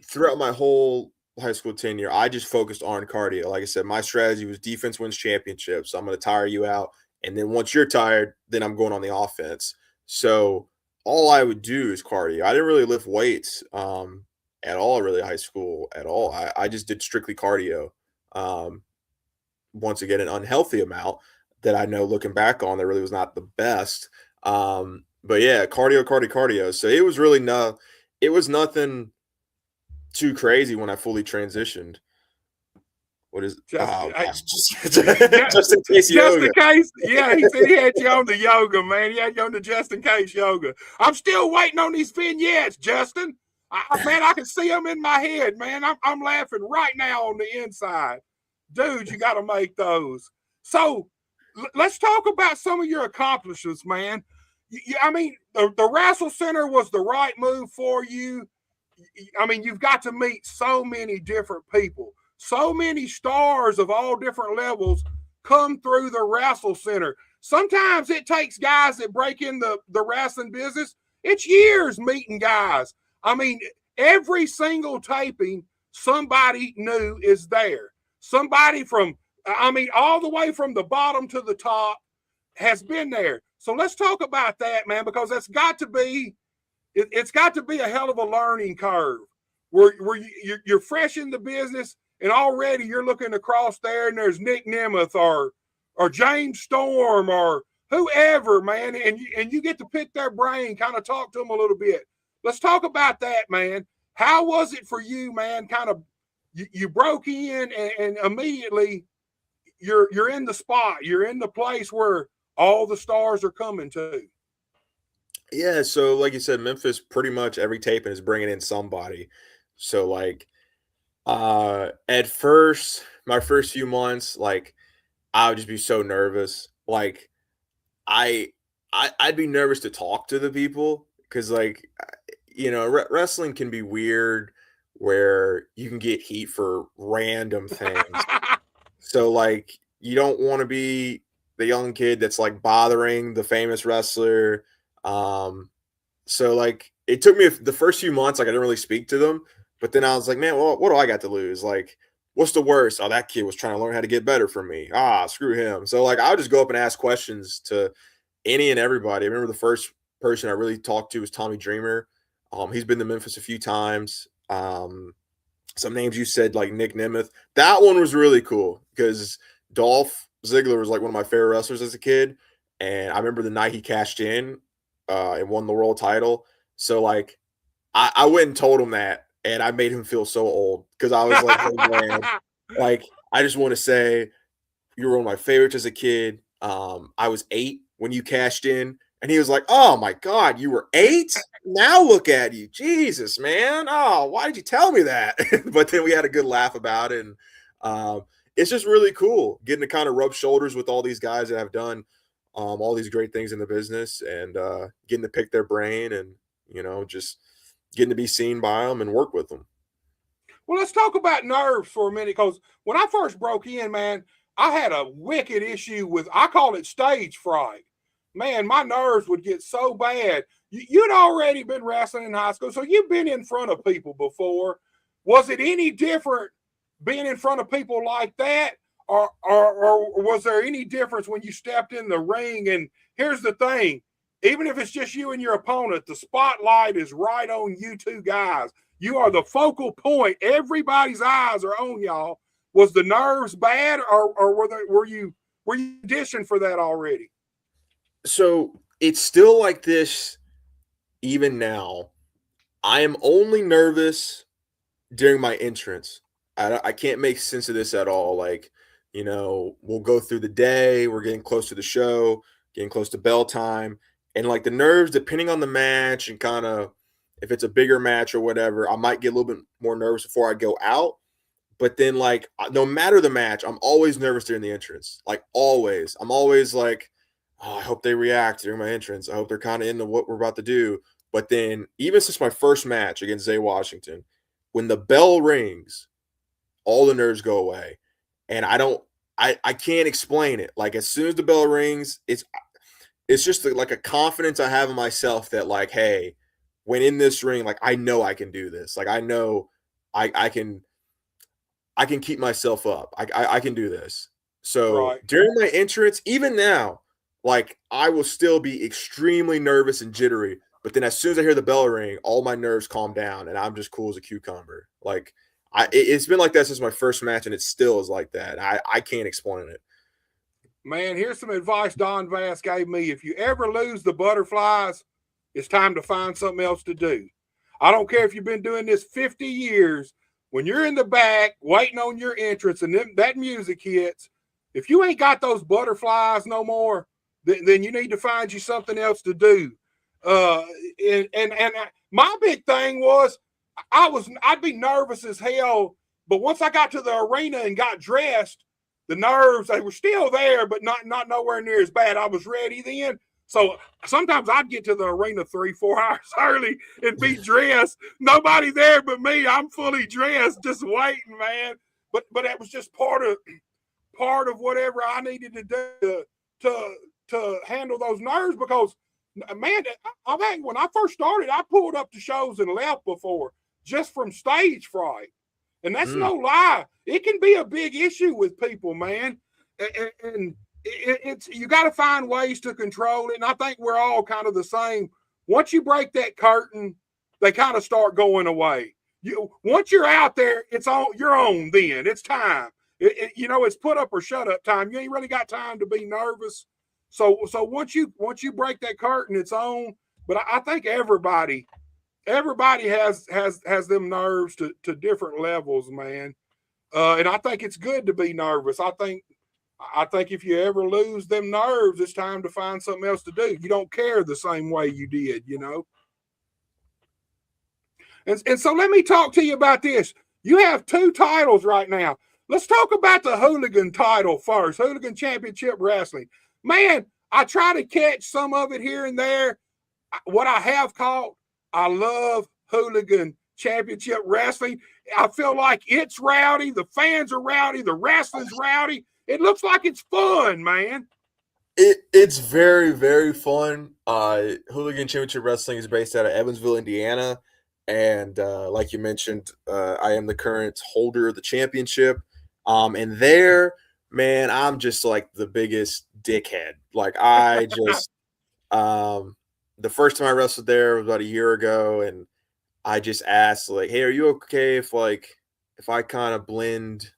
throughout my whole high school tenure, I just focused on cardio. Like I said, my strategy was defense wins championships. So I'm going to tire you out. And then once you're tired, then I'm going on the offense. So all I would do is cardio. I didn't really lift weights at all, really, high school at all. I just did strictly cardio. Once again, an unhealthy amount that I know looking back on that really was not the best. But yeah, cardio. So it was really nothing too crazy when I fully transitioned. What is just in case yoga. Just in case, yeah, he said he had you on the yoga, man. He had you on the just in case yoga. I'm still waiting on these vignettes, Justin. Man, I can see them in my head, man. I'm laughing right now on the inside. Dude, you got to make those. So let's talk about some of your accomplishments, man. I mean, the Wrestle Center was the right move for you. I mean, you've got to meet so many different people, so many stars of all different levels come through the Wrestle Center. Sometimes it takes guys that break in the wrestling business, it's years meeting guys. I mean, every single taping, somebody new is there. Somebody from, I mean, all the way from the bottom to the top has been there. So let's talk about that, man, because that's got to be, it's got to be a hell of a learning curve where you're fresh in the business and already you're looking across there and there's Nick Nemeth or James Storm or whoever, man, and you get to pick their brain, kind of talk to them a little bit. Let's talk about that, man. How was it for you, man? Kind of you broke in and immediately you're in the spot. You're in the place where all the stars are coming to. Yeah, so like you said, Memphis pretty much every taping is bringing in somebody. So like at first, my first few months, like I would just be so nervous. Like I'd be nervous to talk to the people because like wrestling can be weird where you can get heat for random things. So like you don't want to be the young kid that's like bothering the famous wrestler. So like it took me the first few months, like I didn't really speak to them, but then I was like, man, well, what do I got to lose? Like, what's the worst? Oh, that kid was trying to learn how to get better from me. Screw him. So like I would just go up and ask questions to any and everybody. I remember the first person I really talked to was Tommy Dreamer. He's been to Memphis a few times. Some names you said like Nick Nemeth. That one was really cool because Dolph Ziggler was like one of my favorite wrestlers as a kid. And I remember the night he cashed in and won the world title. So like I went and told him that, and I made him feel so old because I was like, hey, man, like I just want to say you were one of my favorites as a kid. I was 8 when you cashed in, and he was like, oh my God, you were 8? Now look at you. Jesus, man. Oh, why did you tell me that? But then we had a good laugh about it. And it's just really cool getting to kind of rub shoulders with all these guys that have done all these great things in the business and getting to pick their brain and, just getting to be seen by them and work with them. Well, let's talk about nerves for a minute, because when I first broke in, man, I had a wicked issue with, I call it stage fright. Man, my nerves would get so bad. You'd already been wrestling in high school, so you've been in front of people before. Was it any different being in front of people like that? Or was there any difference when you stepped in the ring? And here's the thing, even if it's just you and your opponent, the spotlight is right on you two guys. You are the focal point. Everybody's eyes are on y'all. Was the nerves bad, or were you auditioning for that already? So it's still like this even now. I am only nervous during my entrance. I can't make sense of this at all. Like, we'll go through the day. We're getting close to the show, getting close to bell time. And like the nerves, depending on the match and kind of if it's a bigger match or whatever, I might get a little bit more nervous before I go out. But then like no matter the match, I'm always nervous during the entrance. Like always. I'm always like, oh, I hope they react during my entrance. I hope they're kind of into what we're about to do. But then even since my first match against Zay Washington, when the bell rings, all the nerves go away. And I can't explain it. Like as soon as the bell rings, it's just like a confidence I have in myself that like, hey, when in this ring, like I know I can do this. Like I know I can keep myself up. I can do this. So during my entrance, even now, like I will still be extremely nervous and jittery. But then as soon as I hear the bell ring, all my nerves calm down and I'm just cool as a cucumber. Like it's been like that since my first match, and it still is like that. I can't explain it. Man, here's some advice Don Vass gave me. If you ever lose the butterflies, it's time to find something else to do. I don't care if you've been doing this 50 years. When you're in the back waiting on your entrance and then that music hits, if you ain't got those butterflies no more, then you need to find you something else to do. And my big thing was I'd be nervous as hell, but once I got to the arena and got dressed, the nerves, they were still there, but not nowhere near as bad. I was ready then. So sometimes I'd get to the arena 3-4 hours early and be dressed. Nobody there but me. I'm fully dressed, just waiting, man. But that was just part of whatever I needed to do to handle those nerves, because, man, I think when I first started, I pulled up to shows and left before just from stage fright. And that's no lie. It can be a big issue with people, man. And it's you got to find ways to control it. And I think we're all kind of the same. Once you break that curtain, they kind of start going away. Once you're out there, it's on your own. Then it's time. It's put up or shut up time. You ain't really got time to be nervous. So once you break that curtain, it's on. But I think everybody has them nerves to different levels, man. And I think it's good to be nervous. I think if you ever lose them nerves, it's time to find something else to do. You don't care the same way you did, And so let me talk to you about this. You have 2 titles right now. Let's talk about the Hooligan title first, Hooligan Championship Wrestling. Man, I try to catch some of it here and there. What I have caught, I love Hooligan Championship Wrestling. I feel like it's rowdy. The fans are rowdy. The wrestling's rowdy. It looks like it's fun, man. It's very, very fun. Hooligan Championship Wrestling is based out of Evansville, Indiana. And like you mentioned, I am the current holder of the championship. And there, man, I'm just like the biggest dickhead. Like I just the first time I wrestled there was about a year ago, and I just asked, like, hey, are you okay if I kind of blend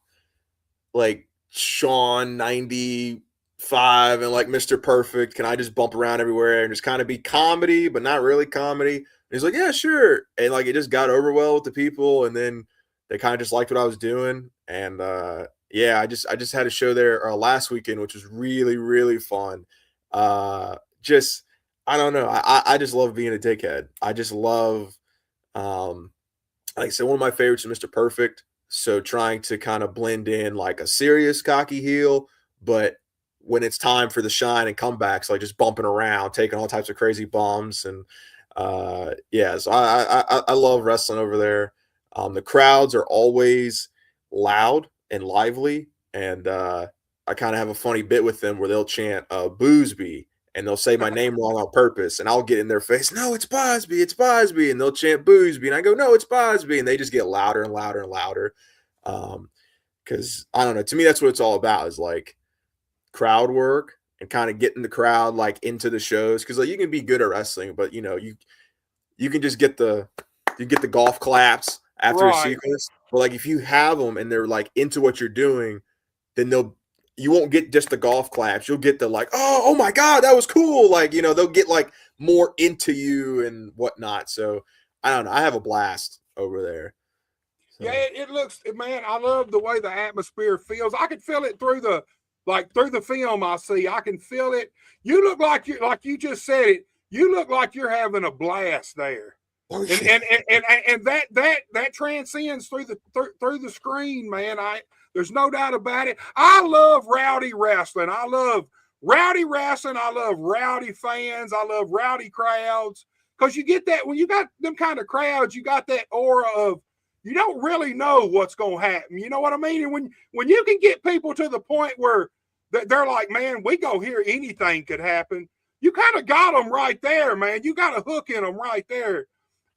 like Sean 95 and like Mr. Perfect? Can I just bump around everywhere and just kind of be comedy, but not really comedy? And he's like, yeah, sure. And like it just got over well with the people, and then they kind of just liked what I was doing. And yeah, I just had a show there last weekend, which was really, really fun. Just I don't know. I just love being a dickhead. I just love like I said, one of my favorites is Mr. Perfect. So trying to kind of blend in like a serious cocky heel, but when it's time for the shine and comebacks, like just bumping around, taking all types of crazy bombs. And yeah, so I love wrestling over there. The crowds are always loud and lively, and I kind of have a funny bit with them where they'll chant Bosby, and they'll say my name wrong on purpose, and I'll get in their face, no, it's Bosby, it's Bosby, and they'll chant Bosby, and I go, no, it's Bosby, and they just get louder and louder and louder. Because I don't know, to me that's what it's all about, is like crowd work and kind of getting the crowd like into the shows. Because like you can be good at wrestling, but you can just get the golf claps after a sequence. But like if you have them and they're like into what you're doing, then you won't get just the golf claps. You'll get the like, oh my God, that was cool. Like, they'll get like more into you and whatnot. So I don't know. I have a blast over there. So. Yeah, it looks, man, I love the way the atmosphere feels. I can feel it through the film I see. I can feel it. You look like you just said it. You look like you're having a blast there. And that transcends through the screen, man. There's no doubt about it. I love rowdy wrestling. I love rowdy wrestling. I love rowdy fans. I love rowdy crowds, because you get that when you got them kind of crowds. You got that aura of you don't really know what's going to happen. You know what I mean? And when you can get people to the point where they're like, man, we go here, anything could happen. You kind of got them right there, man. You got a hook in them right there.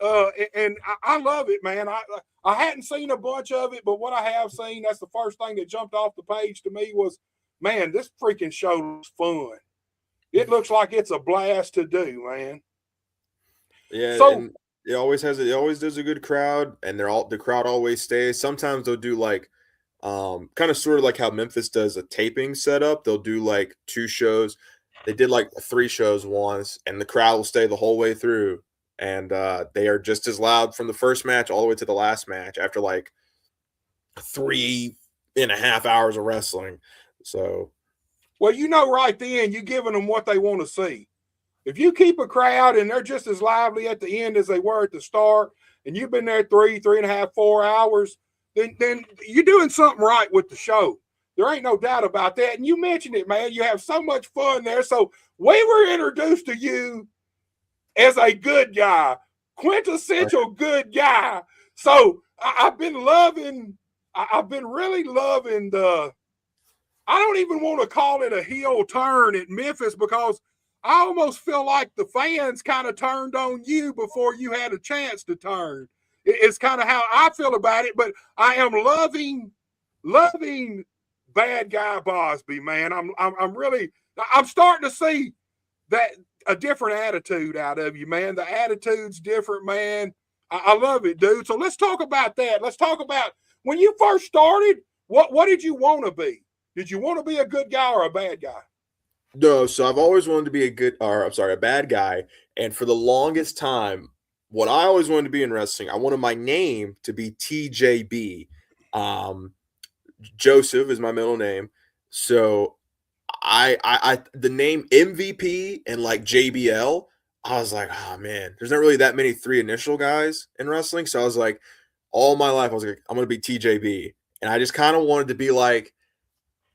And I love it, man. I hadn't seen a bunch of it, but what I have seen, that's the first thing that jumped off the page to me was, man, this freaking show looks fun. It looks like it's a blast to do, man. Yeah, so and it always does a good crowd, and the crowd always stays. Sometimes they'll do like kind of sort of like how Memphis does a taping setup. They'll do like 2 shows. They did like 3 shows once, and the crowd will stay the whole way through. And they are just as loud from the first match all the way to the last match after like 3.5 hours of wrestling. So, well, right then you're giving them what they want to see. If you keep a crowd and they're just as lively at the end as they were at the start, and you've been there 3.5, 4 hours, then you're doing something right with the show. There ain't no doubt about that. And you mentioned it, man. You have so much fun there. So we were introduced to you as a good guy, quintessential good guy. So I've been really loving I don't even want to call it a heel turn at Memphis, because I almost feel like the fans kind of turned on you before you had a chance to turn. It's kind of how I feel about it, but I am loving bad guy Bosby, man. I'm starting to see that a different attitude out of you, man. The attitude's different, man. I love it, dude. So let's talk about that. Let's talk about when you first started. What did you want to be? Did you want to be a good guy or a bad guy? No, so I've always wanted to be a bad guy. And for the longest time, what I always wanted to be in wrestling, I wanted my name to be TJB. Joseph is my middle name. So the name MVP and like JBL, I was like, oh man, there's not really that many 3 initial guys in wrestling. So I was like, all my life, I was like, I'm gonna be TJB. And I just kind of wanted to be like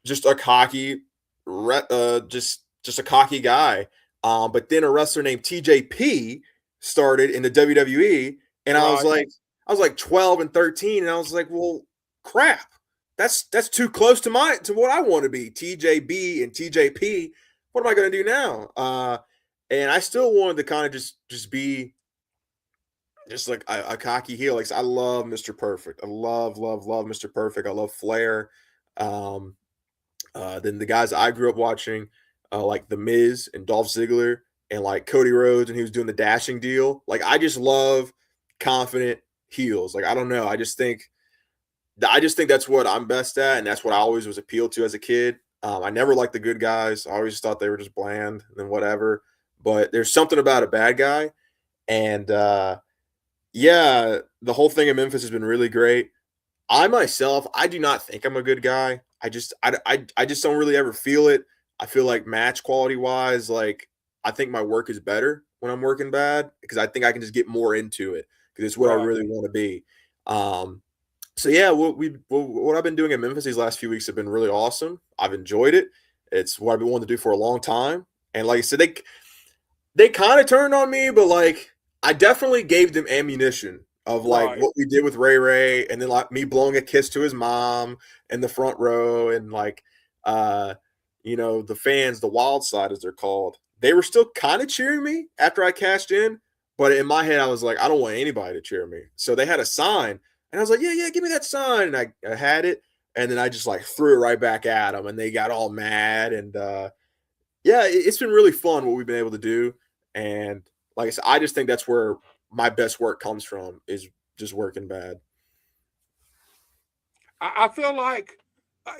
just a cocky, just a cocky guy. But then a wrestler named TJP started in the WWE, and I was like 12 and 13, and I was like, well, crap, that's too close to what I want to be. TJB and TJP. What am I going to do now? And I still wanted to kind of just be just like a cocky heel. Like I love Mr. Perfect. I love Mr. Perfect. I love Flair. Then the guys I grew up watching, like The Miz and Dolph Ziggler and like Cody Rhodes, and he was doing the dashing deal. Like I just love confident heels. Like I don't know, I just think that's what I'm best at, and that's what I always was appealed to as a kid. I never liked the good guys. I always thought they were just bland and whatever. But there's something about a bad guy, and yeah, the whole thing in Memphis has been really great. I myself, I do not think I'm a good guy. I just don't really ever feel it. I feel like match quality wise, like I think my work is better when I'm working bad, because I think I can just get more into it because it's what I really want to be. So yeah, what I've been doing in Memphis these last few weeks have been really awesome. I've enjoyed it. It's what I've been wanting to do for a long time. And like I said, they kind of turned on me, but like I definitely gave them ammunition of like what we did with Ray, and then like me blowing a kiss to his mom in the front row, and like the fans, the wild side as they're called, they were still kind of cheering me after I cashed in, but in my head I was like, I don't want anybody to cheer me. So they had a sign, and I was like, yeah, give me that sign, and I had it, and then I just like threw it right back at them, and they got all mad, and yeah, it's been really fun what we've been able to do. And like I said, I just think that's where my best work comes from, is just working bad. I feel like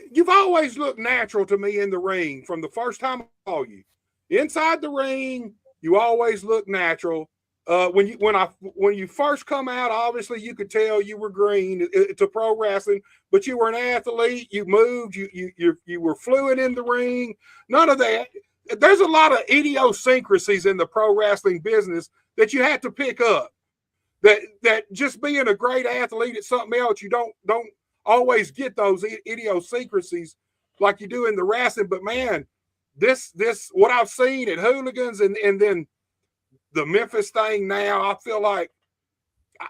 you've always looked natural to me in the ring from the first time I saw you. Inside the ring, you always look natural. When you first come out, obviously you could tell you were green to pro wrestling, but you were an athlete. You moved. You were fluid in the ring. None of that. There's a lot of idiosyncrasies in the pro wrestling business that you have to pick up. That just being a great athlete at something else, you don't always get those idiosyncrasies like you do in the wrestling. But man, this what I've seen at Hooligans and then the Memphis thing now, I feel like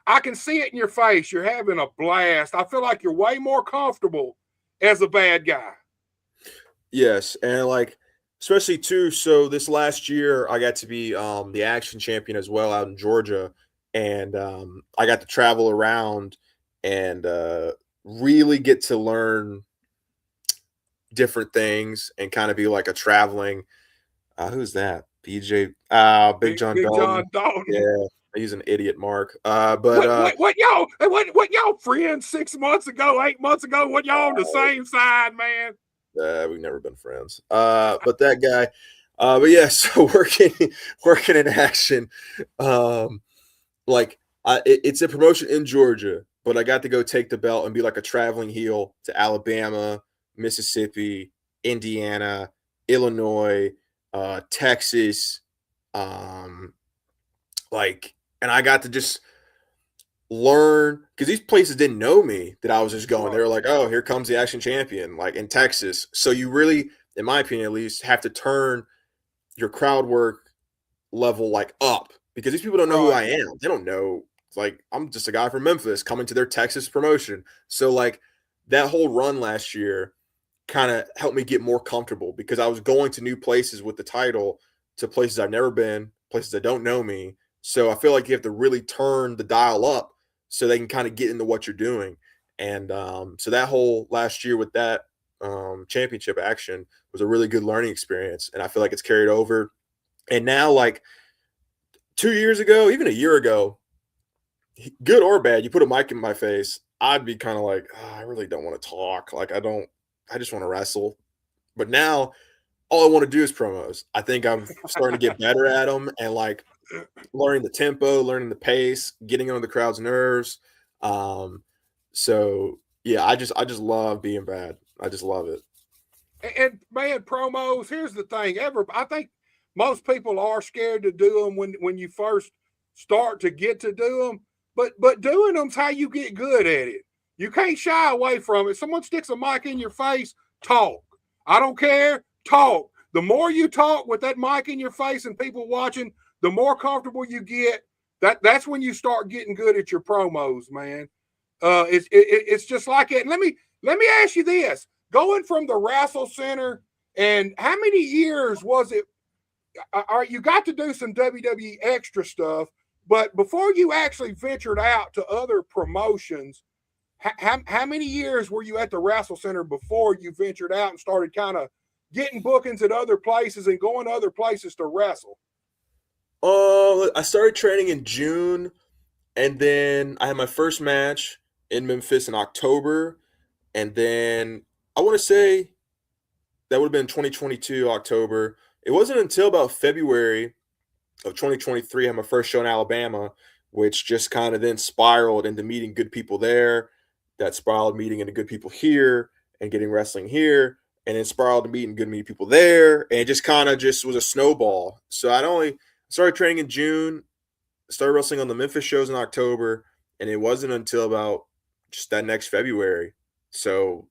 I can see it in your face. You're having a blast. I feel like you're way more comfortable as a bad guy. Yes, and like especially too. So this last year, I got to be the Action Champion as well out in Georgia, and I got to travel around and really get to learn different things and kind of be like a traveling. Who's that? BJ, Big John Dalton. Yeah, he's an idiot, Mark. But what y'all friends 6 months ago, 8 months ago? What y'all on the same side, man? We've never been friends. But that guy. But yeah, so working in Action, it's a promotion in Georgia, but I got to go take the belt and be like a traveling heel to Alabama, Mississippi, Indiana, Illinois, Texas, and I got to just learn, because these places didn't know me that I was just going. Right. They were like, oh, here comes the action champion, like in Texas. So you really, in my opinion at least, have to turn your crowd work level like up, because these people don't know who Right. I am. They don't know, like, I'm just a guy from Memphis coming to their Texas promotion. So like that whole run last year kind of helped me get more comfortable, because I was going to new places with the title, to places I've never been, places that don't know me. So I feel like you have to really turn the dial up so they can kind of get into what you're doing. And so that whole last year with that championship action was a really good learning experience. And I feel like it's carried over. And now, like 2 years ago, even a year ago, good or bad, you put a mic in my face, I'd be kind of like, oh, I really don't want to talk. Like, I just want to wrestle. But now, all I want to do is promos. I think I'm starting to get better at them, and like learning the tempo, learning the pace, getting on the crowd's nerves. Um, so yeah, I just love being bad. I just love it. And man, promos. Here's the thing. I think most people are scared to do them when you first start to get to do them. But doing them's how you get good at it. You can't shy away from it. Someone sticks a mic in your face, talk. I don't care. Talk. The more you talk with that mic in your face and people watching, the more comfortable you get. That's when you start getting good at your promos, man. It's just like it. And let me ask you this: going from the Wrestle Center, and how many years was it? You got to do some WWE extra stuff, but before you actually ventured out to other promotions, how many years were you at the Wrestle Center before you ventured out and started kind of getting bookings at other places and going to other places to wrestle? I started training in June, and then I had my first match in Memphis in October, and then I want to say that would have been 2022 October. It wasn't until about February of 2023 I had my first show in Alabama, which just kind of then spiraled into meeting good people there. That spiraled meeting into good people here and getting wrestling here, and then spiraled to meeting good many people there, and it just kind of just was a snowball. So I'd only started training in June, started wrestling on the Memphis shows in October, and it wasn't until about just that next February. So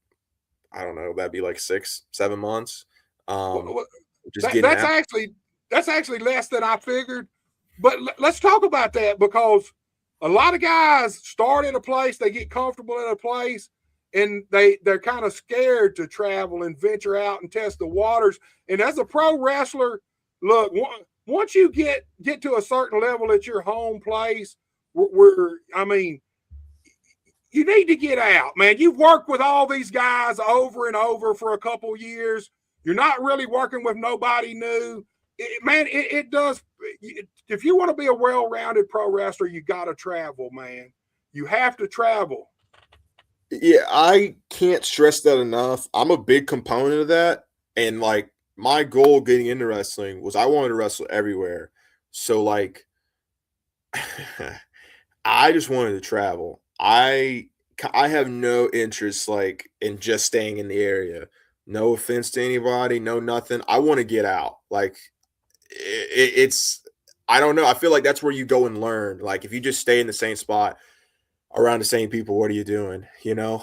I don't know, that'd be like 6, 7 months. Um, Well, just that, getting that's out. actually that's actually less than I figured. But let's talk about that, because a lot of guys start in a place, they get comfortable in a place, and they're kind of scared to travel and venture out and test the waters. And as a pro wrestler, look, once you get to a certain level at your home place, I mean, you need to get out, man. You've worked with all these guys over and over for a couple years. You're not really working with nobody new. It does. If you want to be a well-rounded pro wrestler, you got to travel, man. You have to travel. Yeah, I can't stress that enough. I'm a big component of that. And like my goal getting into wrestling was I wanted to wrestle everywhere. So like I just wanted to travel. I have no interest like in just staying in the area. No offense to anybody, no nothing. I want to get out. Like it's I don't know. I feel like that's where you go and learn. Like if you just stay in the same spot around the same people, what are you doing? You know?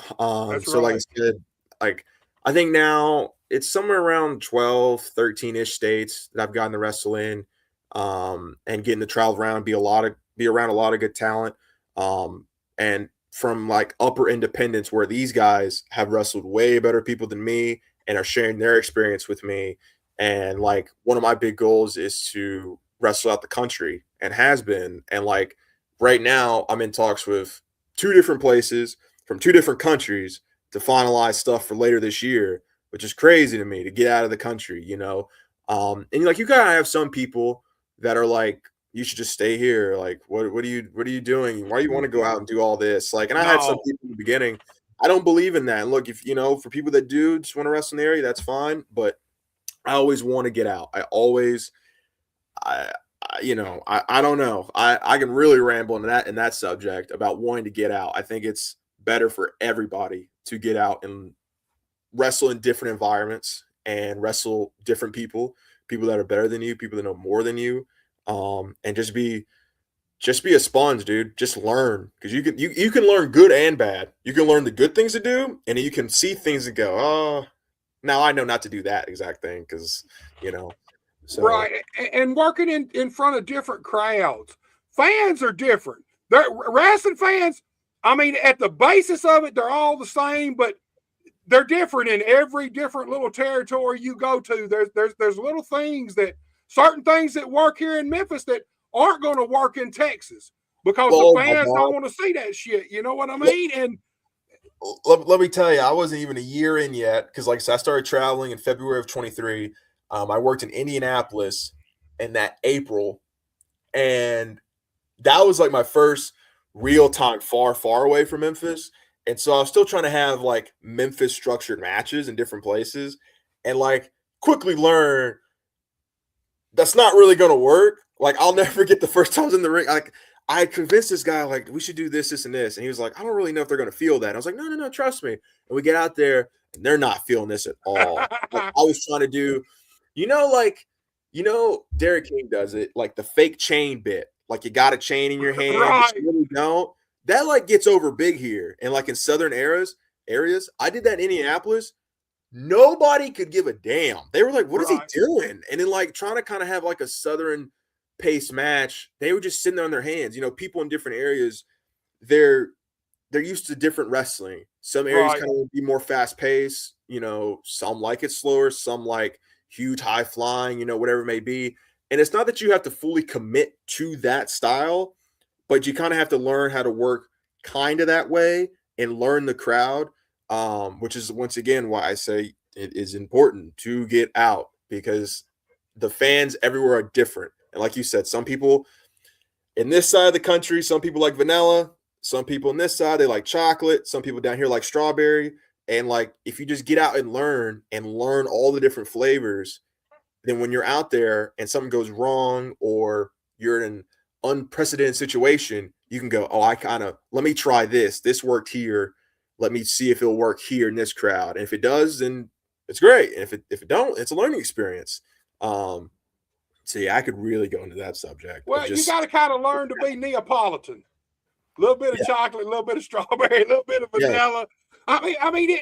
That's So like I right. said, like I think now it's somewhere around 12, 13-ish states that I've gotten to wrestle in. And getting to travel around, be around a lot of good talent. And from like upper independents where these guys have wrestled way better people than me and are sharing their experience with me. And like one of my big goals is to wrestle out the country, and has been. And like right now I'm in talks with two different places from two different countries to finalize stuff for later this year, which is crazy to me, to get out of the country, you know. And like you gotta have some people that are like, you should just stay here. Like, what are you doing? Why do you want to go out and do all this? Like, and I had some No, people in the beginning. I don't believe in that. And look, if you know, for people that do just want to wrestle in the area, that's fine. But I always want to get out. I don't know. I can really ramble in that subject about wanting to get out. I think it's better for everybody to get out and wrestle in different environments and wrestle different people, people that are better than you, people that know more than you, and just be just be a sponge, dude. Just learn, because you can learn good and bad. You can learn the good things to do, and then you can see things and go, oh, now I know not to do that exact thing, because so Right. And working in front of different crowds. Fans are different. They're wrestling fans. I mean, at the basis of it, they're all the same, but they're different in every different little territory you go to. There's little things that certain things that work here in Memphis that aren't going to work in Texas because the oh my fans don't God. want to see that shit. You know what I mean? And Let me tell you, I wasn't even a year in yet, because like I said, I started traveling in February of 23. I worked in Indianapolis in that April, and that was like my first real time far away from Memphis. And so I was still trying to have like Memphis structured matches in different places, and like quickly learn that's not really going to work. Like, I'll never get the first times in the ring. Like, I convinced this guy, like, we should do this, this, and this. And he was like, I don't really know if they're going to feel that. And I was like, no, trust me. And we get out there, and they're not feeling this at all. Like, I was trying to do, Derek King does it, like the fake chain bit. Like, you got a chain in your hand, right. but you really don't. That, like, gets over big here. And, like, in southern areas, I did that in Indianapolis. Nobody could give a damn. They were like, what is he doing? And then, like, trying to kind of have like a southern pace match, they were just sitting there on their hands. People in different areas, they're used to different wrestling. Some areas kind of be more fast paced, some like it slower, some like huge high flying, whatever it may be. And it's not that you have to fully commit to that style, but you kind of have to learn how to work kind of that way and learn the crowd. Which is once again why I say it is important to get out, because the fans everywhere are different. And like you said, some people in this side of the country, some people like vanilla, some people in this side, they like chocolate, some people down here like strawberry. And like, if you just get out and learn all the different flavors, then when you're out there and something goes wrong or you're in an unprecedented situation, you can go, oh, let me try this. This worked here. Let me see if it'll work here in this crowd. And if it does, then it's great. And if it don't, it's a learning experience. So yeah, I could really go into that subject. Well, you got to kind of learn to be Neapolitan. A little bit of chocolate, a little bit of strawberry, a little bit of vanilla. Yeah.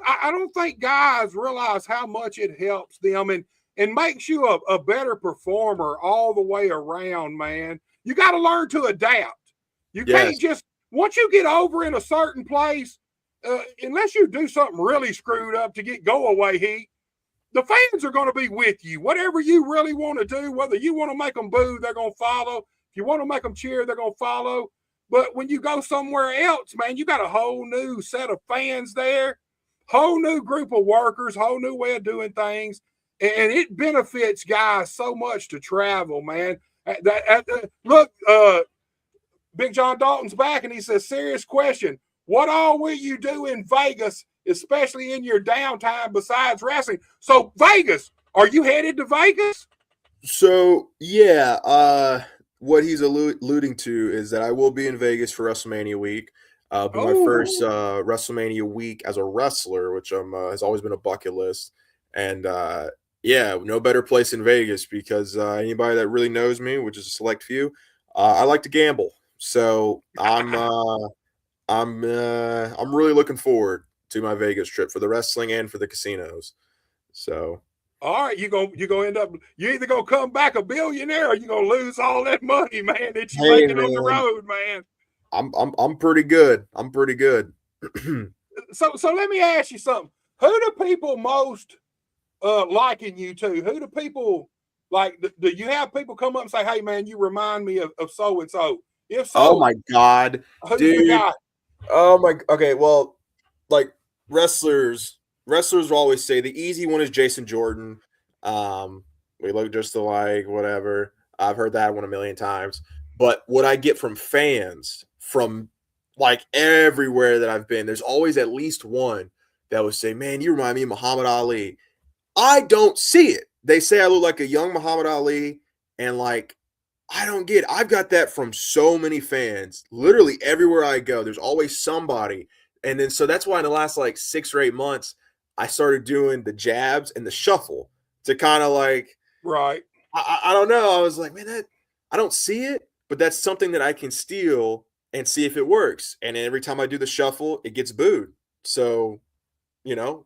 I don't think guys realize how much it helps them and makes you a better performer all the way around, man. You got to learn to adapt. You can't just, once you get over in a certain place, unless you do something really screwed up to get go away heat, the fans are going to be with you. Whatever you really want to do, whether you want to make them boo, they're going to follow. If you want to make them cheer, they're going to follow. But when you go somewhere else, man, you got a whole new set of fans there, whole new group of workers, whole new way of doing things. And it benefits guys so much to travel, man. Look, Big John Dalton's back, and he says, serious question. What all will you do in Vegas, especially in your downtime besides wrestling? So Vegas, are you headed to Vegas? So yeah, what he's alluding to is that I will be in Vegas for WrestleMania week. My first WrestleMania week as a wrestler, which has always been a bucket list. And yeah, no better place in Vegas, because anybody that really knows me, which is a select few, I like to gamble. So I'm really looking forward to my Vegas trip for the wrestling and for the casinos. So, all right, you gonna end up, you either gonna come back a billionaire or you gonna lose all that money, man, that you making on the road, man. I'm pretty good. I'm pretty good. So let me ask you something. Who do people most liken you to? Who do people like? Do you have people come up and say, "Hey, man, you remind me of so and so"? If so, oh my God, dude. Oh my. Okay, well, like wrestlers will always say the easy one is Jason Jordan. We look just alike, whatever. I've heard that one a million times. But what I get from fans from like everywhere that I've been, there's always at least one that would say, man, you remind me of Muhammad Ali. I don't see it. They say I look like a young Muhammad Ali, and like, I don't get it. I've got that from so many fans. Literally everywhere I go, there's always somebody. And then so that's why in the last like 6 or 8 months, I started doing the jabs and the shuffle to kind of like, right. I don't know. I was like, man, I don't see it, but that's something that I can steal and see if it works. And every time I do the shuffle, it gets booed. So,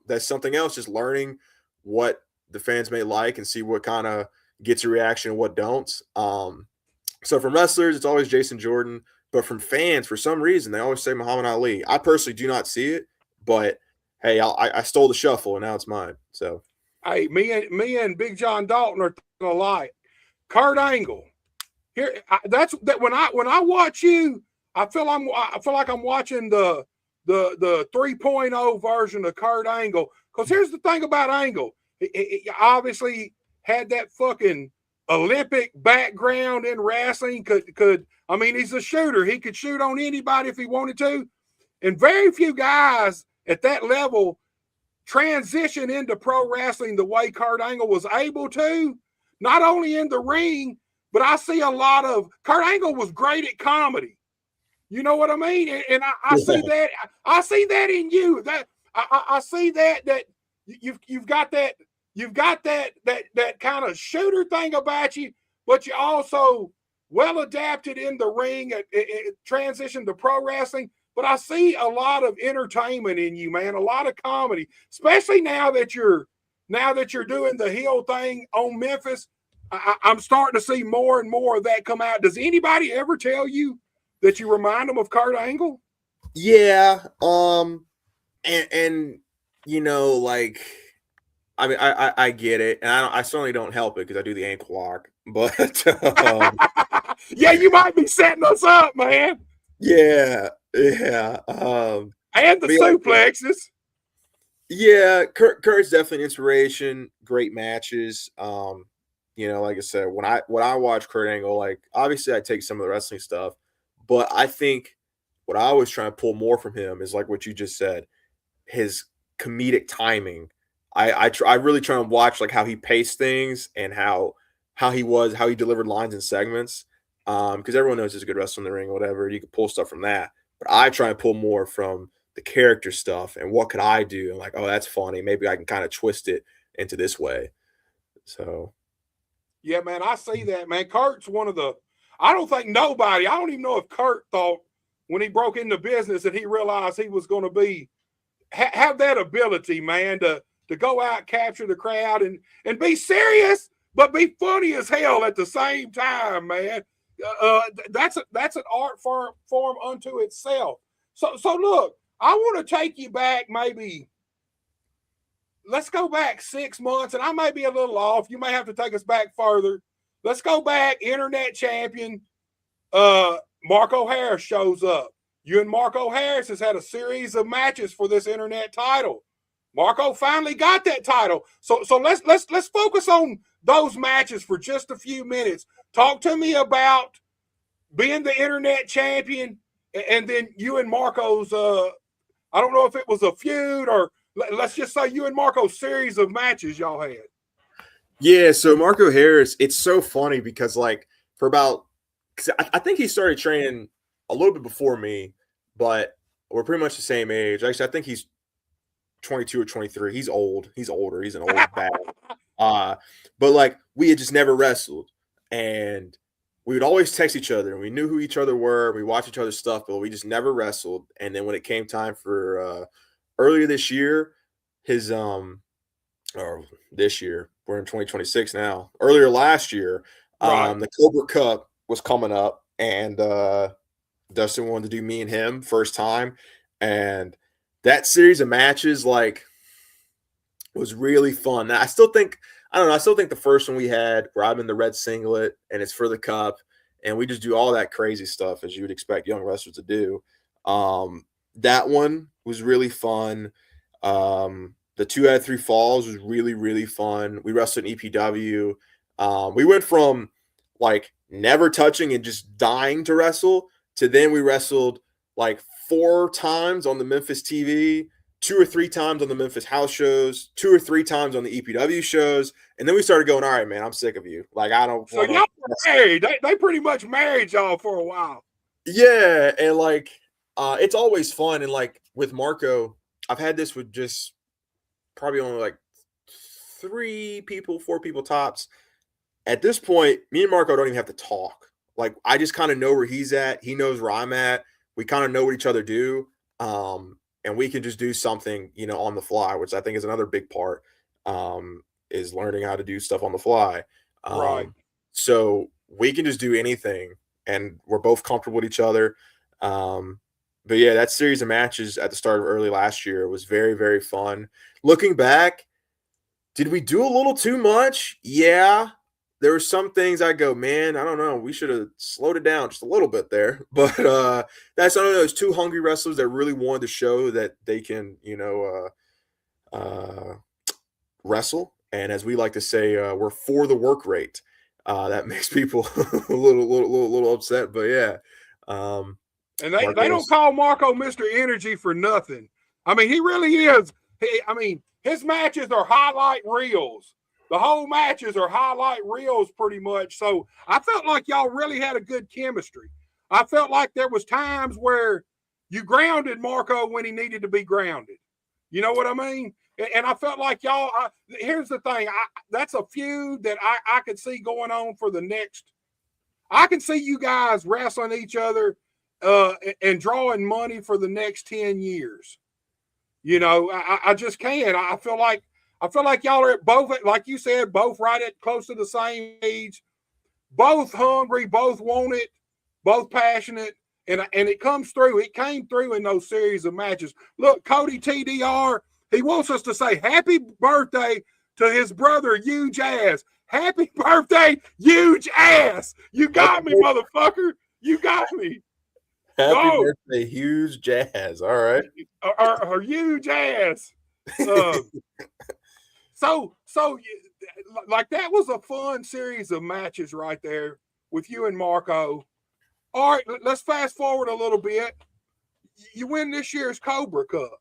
that's something else, just learning what the fans may like and see what kind of gets a reaction and what don't. So from wrestlers, it's always Jason Jordan, but from fans, for some reason, they always say Muhammad Ali. I personally do not see it, but hey, I stole the shuffle and now it's mine. So, hey, me and Big John Dalton are alike. Kurt Angle. Here, that's that. When I watch you, I feel like I'm watching the 3.0 version of Kurt Angle. Because here's the thing about Angle. He obviously had that fucking Olympic background in wrestling. He's a shooter. He could shoot on anybody if he wanted to. And very few guys at that level transition into pro wrestling the way Kurt Angle was able to, not only in the ring, but I see a lot of Kurt Angle was great at comedy. You know what I mean? And I see that. I see that in you. That I see that you've got that kind of shooter thing about you, but you also well adapted in the ring, transition to pro wrestling. But I see a lot of entertainment in you, man. A lot of comedy, especially now that you're doing the heel thing on Memphis. I'm starting to see more and more of that come out. Does anybody ever tell you that you remind them of Kurt Angle? Yeah. And like, I mean, I get it, and I certainly don't help it because I do the ankle lock. But yeah, you might be setting us up, man. Yeah. And the suplexes. Yeah, Kurt's definitely an inspiration. Great matches. Like I said, when I watch Kurt Angle, like obviously I take some of the wrestling stuff, but I think what I always try to pull more from him is like what you just said, his comedic timing. I really try and watch like how he paced things and how he delivered lines and segments. Because everyone knows he's a good wrestler in the ring, or whatever. You can pull stuff from that, but I try and pull more from the character stuff and what could I do, and like, oh, that's funny. Maybe I can kind of twist it into this way. So, yeah, man, I see that, man. Kurt's one of the. I don't even know if Kurt thought when he broke into business that he realized he was going to be have that ability, man, to go out, capture the crowd, and be serious, but be funny as hell at the same time, man. That's an art form unto itself. So look, I want to take you back maybe. Let's go back 6 months, and I may be a little off. You may have to take us back further. Let's go back. Internet champion Marco Harris shows up. You and Marco Harris has had a series of matches for this internet title. Marco finally got that title. So let's focus on those matches for just a few minutes. Talk to me about being the internet champion, and then you and Marco's. I don't know if it was a feud or let's just say you and Marco's series of matches y'all had. Yeah, so Marco Harris, it's so funny because like because I think he started training a little bit before me, but we're pretty much the same age. Actually, I think he's 22 or 23. He's old. He's older. He's an old bag. But like we had just never wrestled, and we would always text each other, and we knew who each other were. We watched each other's stuff, but we just never wrestled. And then when it came time for earlier this year, or this year, we're in 2026 now. Earlier last year, Right. The Cobra Cup was coming up, and Dustin wanted to do me and him first time, and that series of matches like was really fun. Now, I still think the first one we had where I'm in the red singlet and it's for the cup, and we just do all that crazy stuff as you would expect young wrestlers to do. That one was really fun. The 2 out of 3 falls was really, really fun. We wrestled in EPW. We went from like never touching and just dying to wrestle to then we wrestled like 4 times on the Memphis TV, 2 or 3 times on the Memphis house shows, 2 or 3 times on the EPW shows. And then we started going, all right, man, I'm sick of you. Like, I don't. So y'all were married. They pretty much married y'all for a while. Yeah. And like, it's always fun. And like with Marco, I've had this with just probably only like 3 people, 4 people tops. At this point, me and Marco don't even have to talk. Like, I just kind of know where he's at. He knows where I'm at. We kind of know what each other do. And we can just do something, on the fly, which I think is another big part, is learning how to do stuff on the fly. Right. So we can just do anything, and we're both comfortable with each other. But yeah, that series of matches at the start of early last year was very, very fun. Looking back, did we do a little too much? Yeah. There were some things I go, man, I don't know. We should have slowed it down just a little bit there. But that's one of those two hungry wrestlers that really wanted to show that they can, wrestle. And as we like to say, we're for the work rate. That makes people a little upset. But yeah. And they don't call Marco Mr. Energy for nothing. I mean, he really is. His matches are highlight reels. The whole matches are highlight reels pretty much. So I felt like y'all really had a good chemistry. I felt like there was times where you grounded Marco when he needed to be grounded. You know what I mean? And I felt like y'all, here's the thing. That's a feud that I could see going on for the next. I can see you guys wrestling each other and drawing money for the next 10 years. I just can. I feel like y'all are both, like you said, both right at close to the same age, both hungry, both want it, both passionate, and it comes through. It came through in those series of matches. Look, Cody TDR, he wants us to say happy birthday to his brother, Huge Ass. Happy birthday, Huge Ass. You got me, motherfucker. You got me. Happy birthday, Huge Jazz. All right. Or Huge Ass. So like that was a fun series of matches right there with you and Marco. All right, let's fast forward a little bit. You win this year's Cobra Cup.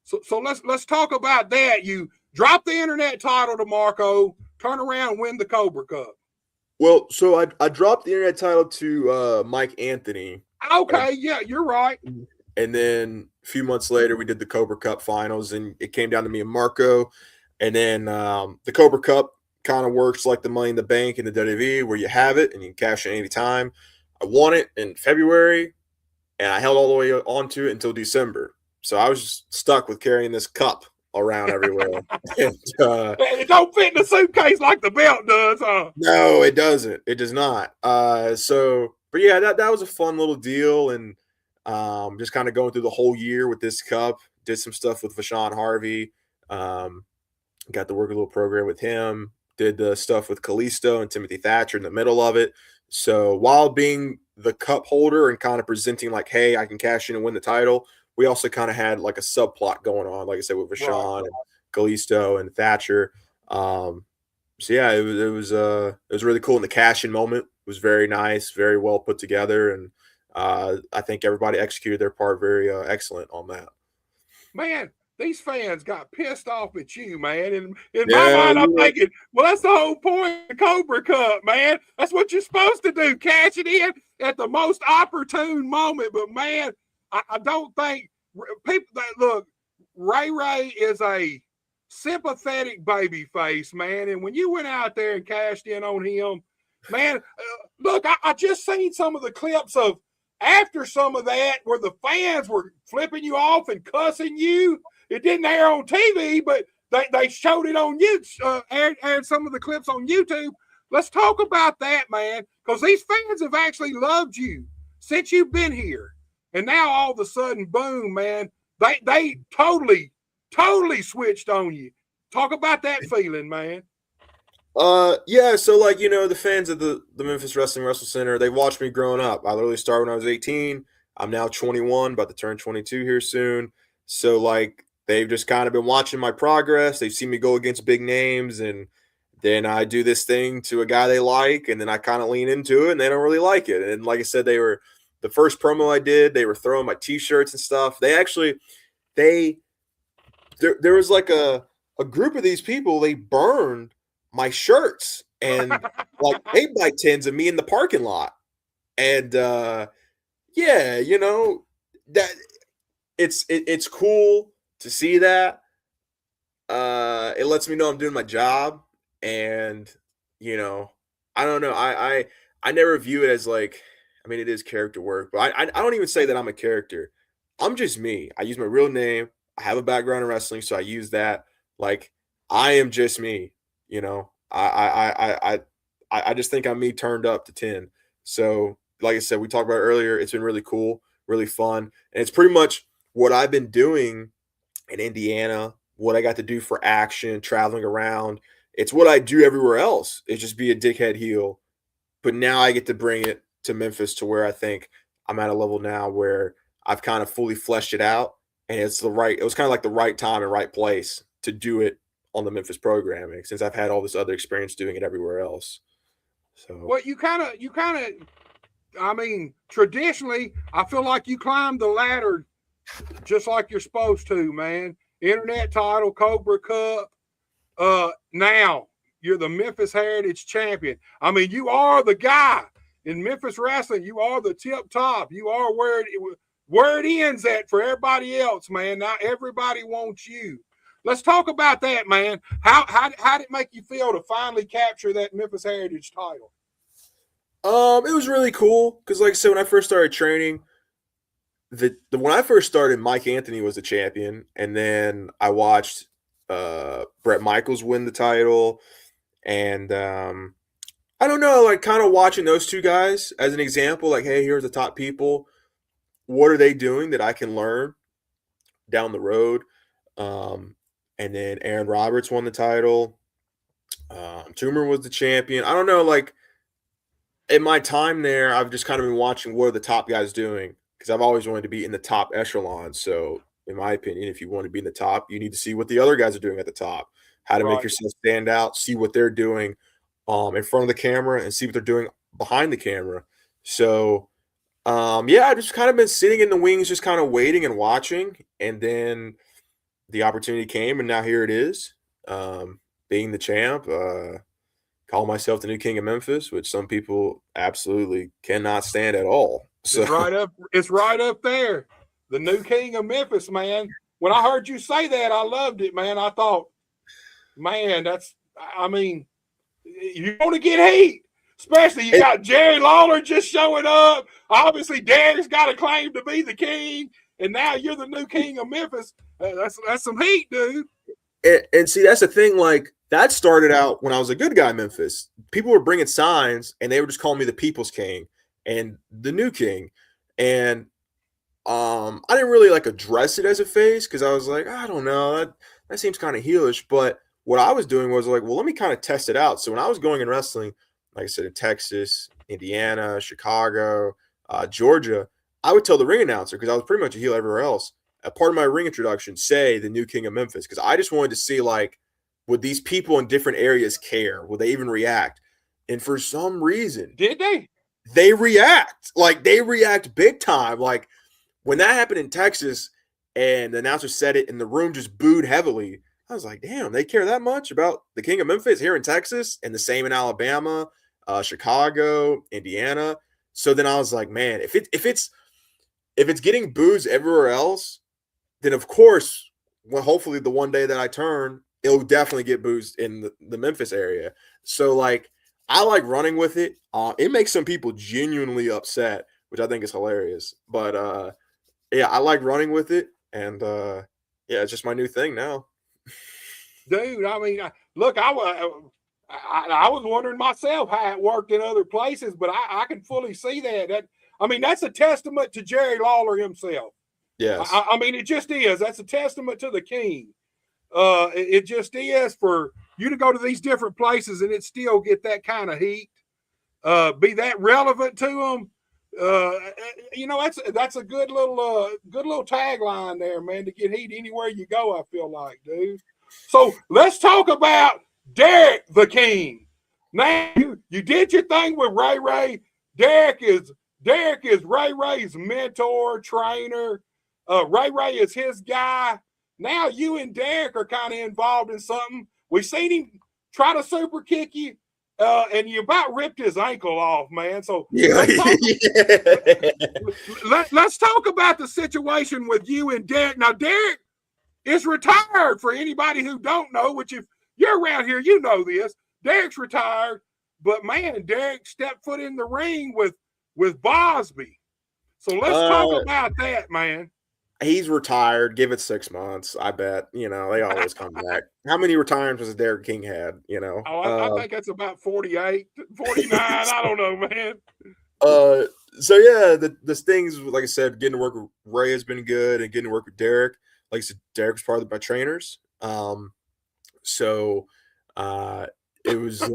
So let's talk about that. You drop the internet title to Marco, turn around and win the Cobra Cup. Well, so I dropped the internet title to Mike Anthony. Okay, yeah, you're right. And then a few months later, we did the Cobra Cup finals, and it came down to me and Marco. And then the Cobra Cup kind of works like the Money in the Bank in the WWE, where you have it and you can cash it any time. I won it in February, and I held all the way on to it until December. So I was just stuck with carrying this cup around everywhere. And, it don't fit in the suitcase like the belt does, huh? No, it doesn't. It does not. But yeah, that was a fun little deal, and just kind of going through the whole year with this cup. Did some stuff with Vashon Harvey. Got to work a little program with him. Did the stuff with Kalisto and Timothy Thatcher in the middle of it. So while being the cup holder and kind of presenting like, hey, I can cash in and win the title, we also kind of had like a subplot going on, like I said, with Vashon and Kalisto and Thatcher. So yeah, it was really cool. And the cash-in moment was very nice, very well put together, and I think everybody executed their part very excellent on that. Man, these fans got pissed off at you, man. And in my mind, I'm thinking, well, that's the whole point of Cobra Cup, man. That's what you're supposed to do, cash it in at the most opportune moment. But man, I don't think people that look. Ray is a sympathetic baby face, man. And when you went out there and cashed in on him, man, look, I just seen some of the clips of after some of that where the fans were flipping you off and cussing you. It didn't air on TV, but they showed it on YouTube, aired some of the clips on YouTube. Let's talk about that, man, because these fans have actually loved you since you've been here. And now all of a sudden, boom, man, they totally switched on you. Talk about that feeling, man. Yeah, so like, the fans of the Memphis Wrestling Center, they watched me growing up. I literally started when I was 18. I'm now 21, about to turn 22 here soon. So like, they've just kind of been watching my progress. They've seen me go against big names, and then I do this thing to a guy they like, and then I kind of lean into it, and they don't really like it. And like I said, the first promo I did, they were throwing my T-shirts and stuff. There was like a group of these people, they burned my shirts and like 8x10s of me in the parking lot. And yeah, that it's cool to see that. It lets me know I'm doing my job. And I don't know, I I never view it as like, I mean, it is character work, but I don't even say that I'm a character. I'm just me. I use my real name. I have a background in wrestling, so I use that. Like, I am just me. You know, I just think I'm me turned up to 10. So, like I said, we talked about it earlier. It's been really cool, really fun, and it's pretty much what I've been doing in Indiana. What I got to do for action, traveling around. It's what I do everywhere else. It's just be a dickhead heel, but now I get to bring it to Memphis to where I think I'm at a level now where I've kind of fully fleshed it out, and it was kind of like the right time and right place to do it on the Memphis programming since I've had all this other experience doing it everywhere else. So Well, I mean, traditionally, I feel like you climbed the ladder just like you're supposed to, man. Internet title, Cobra Cup. Now you're the Memphis Heritage Champion. I mean, you are the guy in Memphis wrestling. You are the tip top. You are where it ends at for everybody else, man. Now everybody wants you. Let's talk about that, man. How did it make you feel to finally capture that Memphis Heritage title? it was really cool because, like I said, when I first started training, when I first started, Mike Anthony was the champion, and then I watched Brett Michaels win the title, and I don't know, like kind of watching those two guys as an example, like, hey, here's the top people. What are they doing that I can learn down the road? And then Aaron Roberts won the title. Toomer was the champion. I don't know, like in my time there, I've just kind of been watching what are the top guys doing because I've always wanted to be in the top echelon. So, in my opinion, if you want to be in the top, you need to see what the other guys are doing at the top, how to make yourself stand out, see what they're doing in front of the camera, and see what they're doing behind the camera. So, yeah, I've just kind of been sitting in the wings, just kind of waiting and watching, and then the opportunity came, and now here it is, being the champ. Call myself the new king of Memphis, which some people absolutely cannot stand at all. So It's right up there. The new king of Memphis, man. When I heard you say that, I loved it, man. I thought, man, I mean, you want to get heat. Especially you got Jerry Lawler just showing up. Obviously, Derek's got a claim to be the king, and now you're the new king of Memphis. That's some heat, dude. And see, that's the thing. Like that started out when I was a good guy in Memphis. People were bringing signs, and they were just calling me the People's King and the new king. And I didn't really like address it as a face because I was like, I don't know, that seems kind of heelish. But what I was doing was like, well, let me kind of test it out. So when I was going in wrestling, like I said, in Texas, Indiana, Chicago, Georgia, I would tell the ring announcer, because I was pretty much a heel everywhere else, a part of my ring introduction, say the new king of Memphis, because I just wanted to see, like, would these people in different areas care? Would they even react? And for some reason, did they? They react. Like, they react big time. Like, when that happened in Texas and the announcer said it and the room just booed heavily, I was like, damn, they care that much about the king of Memphis here in Texas, and the same in Alabama, Chicago, Indiana. So then I was like, man, if it's getting boos everywhere else, then of course, well, hopefully the one day that I turn, it'll definitely get boos in the Memphis area. So like, I like running with it. It makes some people genuinely upset, which I think is hilarious. But yeah, I like running with it, and yeah, it's just my new thing now. Dude, I mean, look, I was wondering myself how it worked in other places, but I can fully see that. I mean, that's a testament to Jerry Lawler himself. Yes. I mean, it just is. That's a testament to the king. It just is for you to go to these different places and it still get that kind of heat, be that relevant to them. You know, that's a good little tagline there, man, to get heat anywhere you go, I feel like, dude. So let's talk about Derek the King. Now you did your thing with Ray Ray. Derek is Ray Ray's mentor, trainer. Ray Ray is his guy. Now you and Derek are kind of involved in something. We've seen him try to super kick you, and you about ripped his ankle off, man. So yeah. let's talk about the situation with you and Derek. Now, Derek is retired, for anybody who don't know, which if you're around here, you know this. Derek's retired. But man, Derek stepped foot in the ring with Bosby. So let's talk about that, man. He's retired. Give it 6 months. I bet. They always come back. How many retirements has Derek King had? I think that's about 48, 49. I don't know, man. So yeah, the things, like I said, getting to work with Ray has been good, and getting to work with Derek. Like I said, Derek was part of my trainers. So it was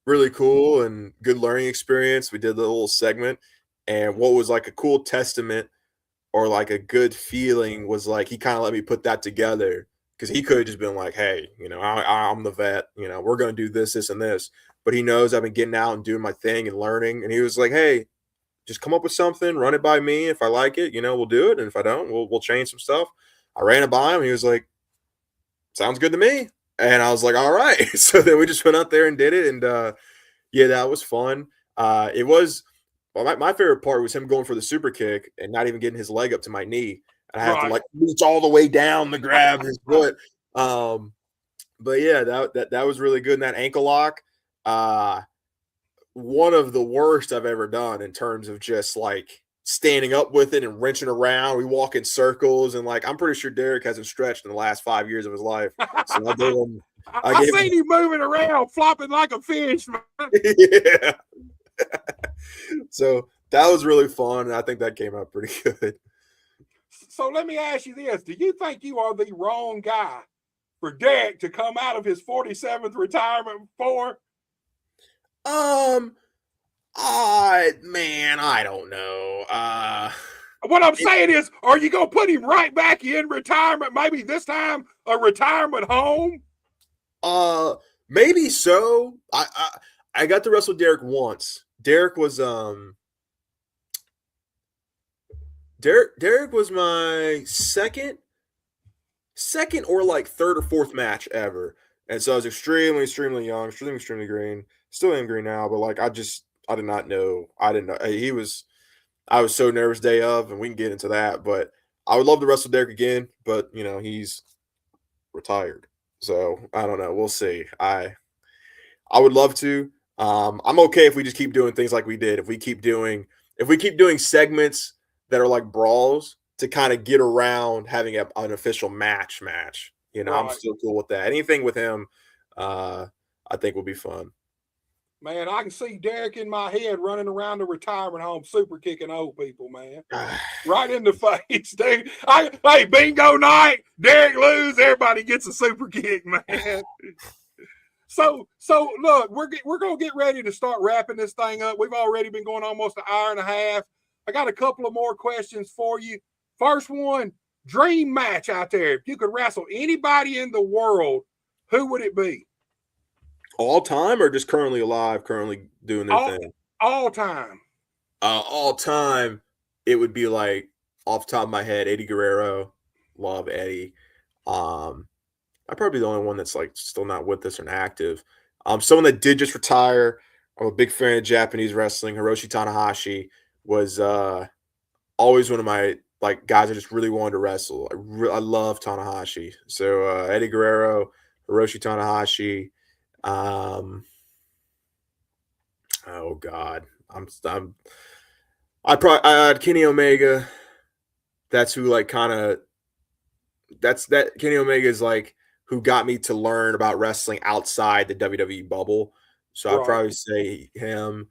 really cool and good learning experience. We did the little segment, and what was like a cool testament or like a good feeling was like he kind of let me put that together, because he could have just been like, hey, I'm the vet, we're going to do this, this, and this. But he knows I've been getting out and doing my thing and learning. And he was like, hey, just come up with something, run it by me. If I like it, we'll do it. And if I don't, we'll change some stuff. I ran it by him. He was like, sounds good to me. And I was like, all right. So then we just went out there and did it. And yeah, that was fun. It was, well, my favorite part was him going for the super kick and not even getting his leg up to my knee. And I had to like reach all the way down to grab his foot. But yeah, that was really good in that ankle lock. One of the worst I've ever done in terms of just like standing up with it and wrenching around. We walk in circles, and like I'm pretty sure Derek hasn't stretched in the last 5 years of his life. So I gave him. I seen you moving around, flopping like a fish, man. Yeah. So that was really fun, and I think that came out pretty good. So let me ask you this: do you think you are the wrong guy for Derek to come out of his 47th retirement for? I don't know. What I'm saying is, are you gonna put him right back in retirement? Maybe this time a retirement home. Maybe so. I got to wrestle Derek once. Derek was Derek was my second or like third or fourth match ever. And so I was extremely young, extremely green. Still am green now, but like I did not know. I didn't know I was so nervous day of, and we can get into that. But I would love to wrestle Derek again, but he's retired. So I don't know. We'll see. I would love to. I'm okay if we just keep doing things like we did. If we keep doing segments that are like brawls to kind of get around having an official match. Right. I'm still cool with that. Anything with him, I think will be fun. Man, I can see Derek in my head running around the retirement home, super kicking old people, man. Right in the face, dude. Hey, bingo night, Derek lose, everybody gets a super kick, man. So look, we're gonna get ready to start wrapping this thing up. We've already been going almost an hour and a half. I got a couple of more questions for you. First one, dream match out there. If you could wrestle anybody in the world, who would it be? All time or just currently alive, currently doing their thing? All time. All time, it would be like off the top of my head, Eddie Guerrero. Love Eddie. I'm probably the only one that's like still not with us and active. Someone that did just retire. I'm a big fan of Japanese wrestling. Hiroshi Tanahashi was always one of my like guys I just really wanted to wrestle. I love Tanahashi. So Eddie Guerrero, Hiroshi Tanahashi. Oh God, I had Kenny Omega. That's who like kind of. That Kenny Omega is like who got me to learn about wrestling outside the WWE bubble. So I'd probably say him.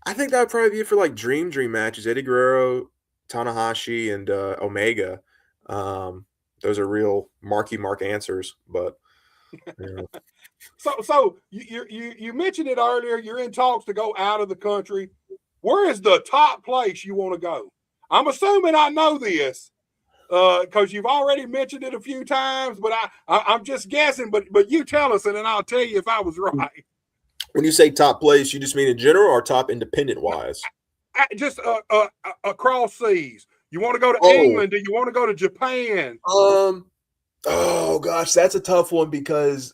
I think that would probably be it for like dream matches. Eddie Guerrero, Tanahashi, and Omega. Those are real mark answers, but. Yeah. So you mentioned it earlier. You're in talks to go out of the country. Where is the top place you want to go? I'm assuming I know this because you've already mentioned it a few times, but I'm just guessing. But you tell us, and then I'll tell you if I was right. When you say top place, you just mean in general or top independent wise? Just across seas. You want to go to England? Do you want to go to Japan? Oh gosh, that's a tough one because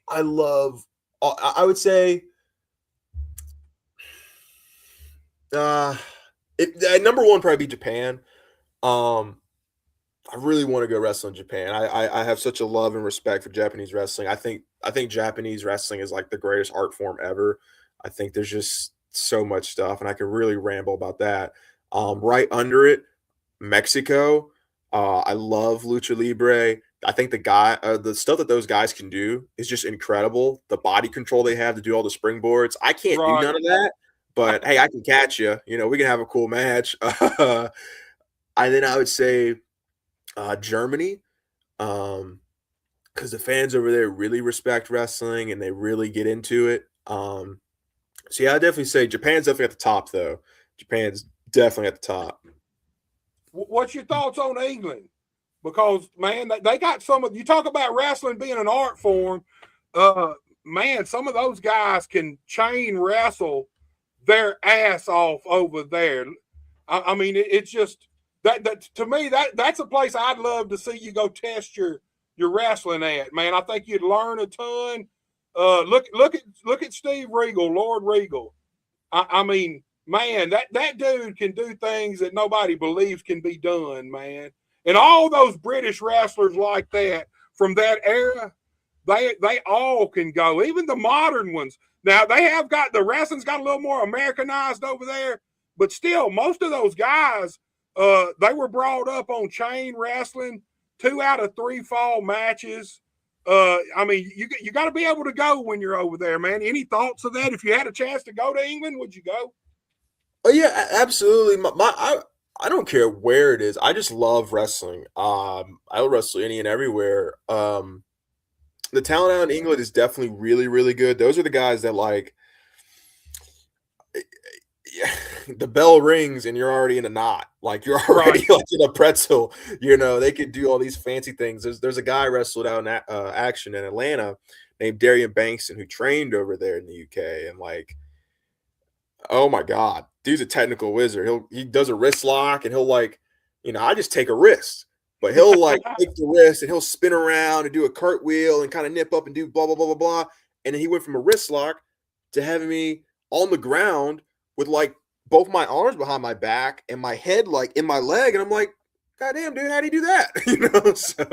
I would say number one probably be Japan. I I really want to go wrestle in Japan. I have such a love and respect for Japanese wrestling. I think Japanese wrestling is like the greatest art form ever. I think there's just so much stuff, and I can really ramble about that. Right under it, Mexico. I love lucha libre. I think the stuff that those guys can do is just incredible. The body control they have to do all the springboards. I can't do Right. none of that, but hey, I can catch you. You know, we can have a cool match. And then I would say Germany, because the fans over there really respect wrestling and they really get into it. So yeah, I definitely say Japan's definitely at the top, though. Japan's definitely at the top. What's your thoughts on England? Because man, they got some of you talk about wrestling being an art form. Man, some of those guys can chain wrestle their ass off over there. I mean, it's just that to me that's a place I'd love to see you go test your wrestling at. Man, I think you'd learn a ton. Look at Steve Regal, Lord Regal. I mean, man, that dude can do things that nobody believes can be done, man. And all those British wrestlers like that from that era, they all can go. Even the modern ones. Now they have got the wrestling's got a little more Americanized over there, but still, most of those guys, they were brought up on chain wrestling, 2 out of 3 fall matches. I mean, you got to be able to go when you're over there, man. Any thoughts of that? If you had a chance to go to England, would you go? Oh yeah, absolutely. I don't care where it is. I just love wrestling. I'll wrestle any and everywhere. The talent out in England is definitely really, really good. Those are the guys that like yeah, the bell rings and you're already in a knot. Like you're already Right. like in a pretzel. You know, they could do all these fancy things. There's a guy wrestled out in action in Atlanta named Darian Bankston who trained over there in the UK, and like, oh my god, dude's a technical wizard. He does a wrist lock and he'll like, you know, I just take a wrist, but he'll like take the wrist and he'll spin around and do a cartwheel and kind of nip up and do blah blah blah blah blah. And then he went from a wrist lock to having me on the ground with like both my arms behind my back and my head like in my leg, and I'm like, God damn, dude, how do you do that? You know, so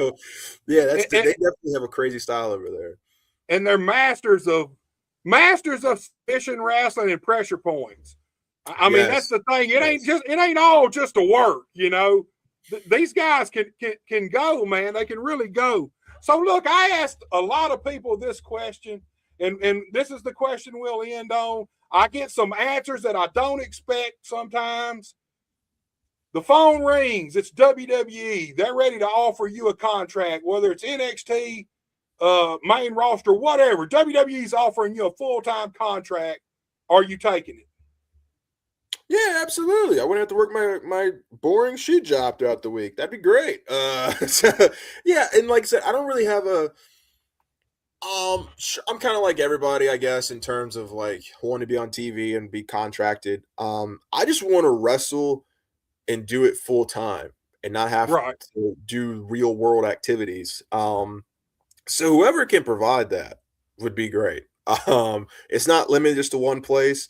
yeah, they definitely have a crazy style over there. And they're masters of submission wrestling and pressure points. I mean, that's the thing. It ain't all just a work, you know. These guys can go, man. They can really go. So look, I asked a lot of people this question, and this is the question we'll end on. I get some answers that I don't expect sometimes. The phone rings. It's WWE. They're ready to offer you a contract, whether it's NXT, main roster, whatever. WWE's offering you a full-time contract. Are you taking it? Yeah, absolutely. I wouldn't have to work my boring sheet job throughout the week. That'd be great. So, yeah, and like I said, I don't really have a I'm kind of like everybody, I guess, in terms of like wanting to be on TV and be contracted. I just want to wrestle and do it full time and not have Right. to do real world activities. So whoever can provide that would be great. It's not limited just to one place.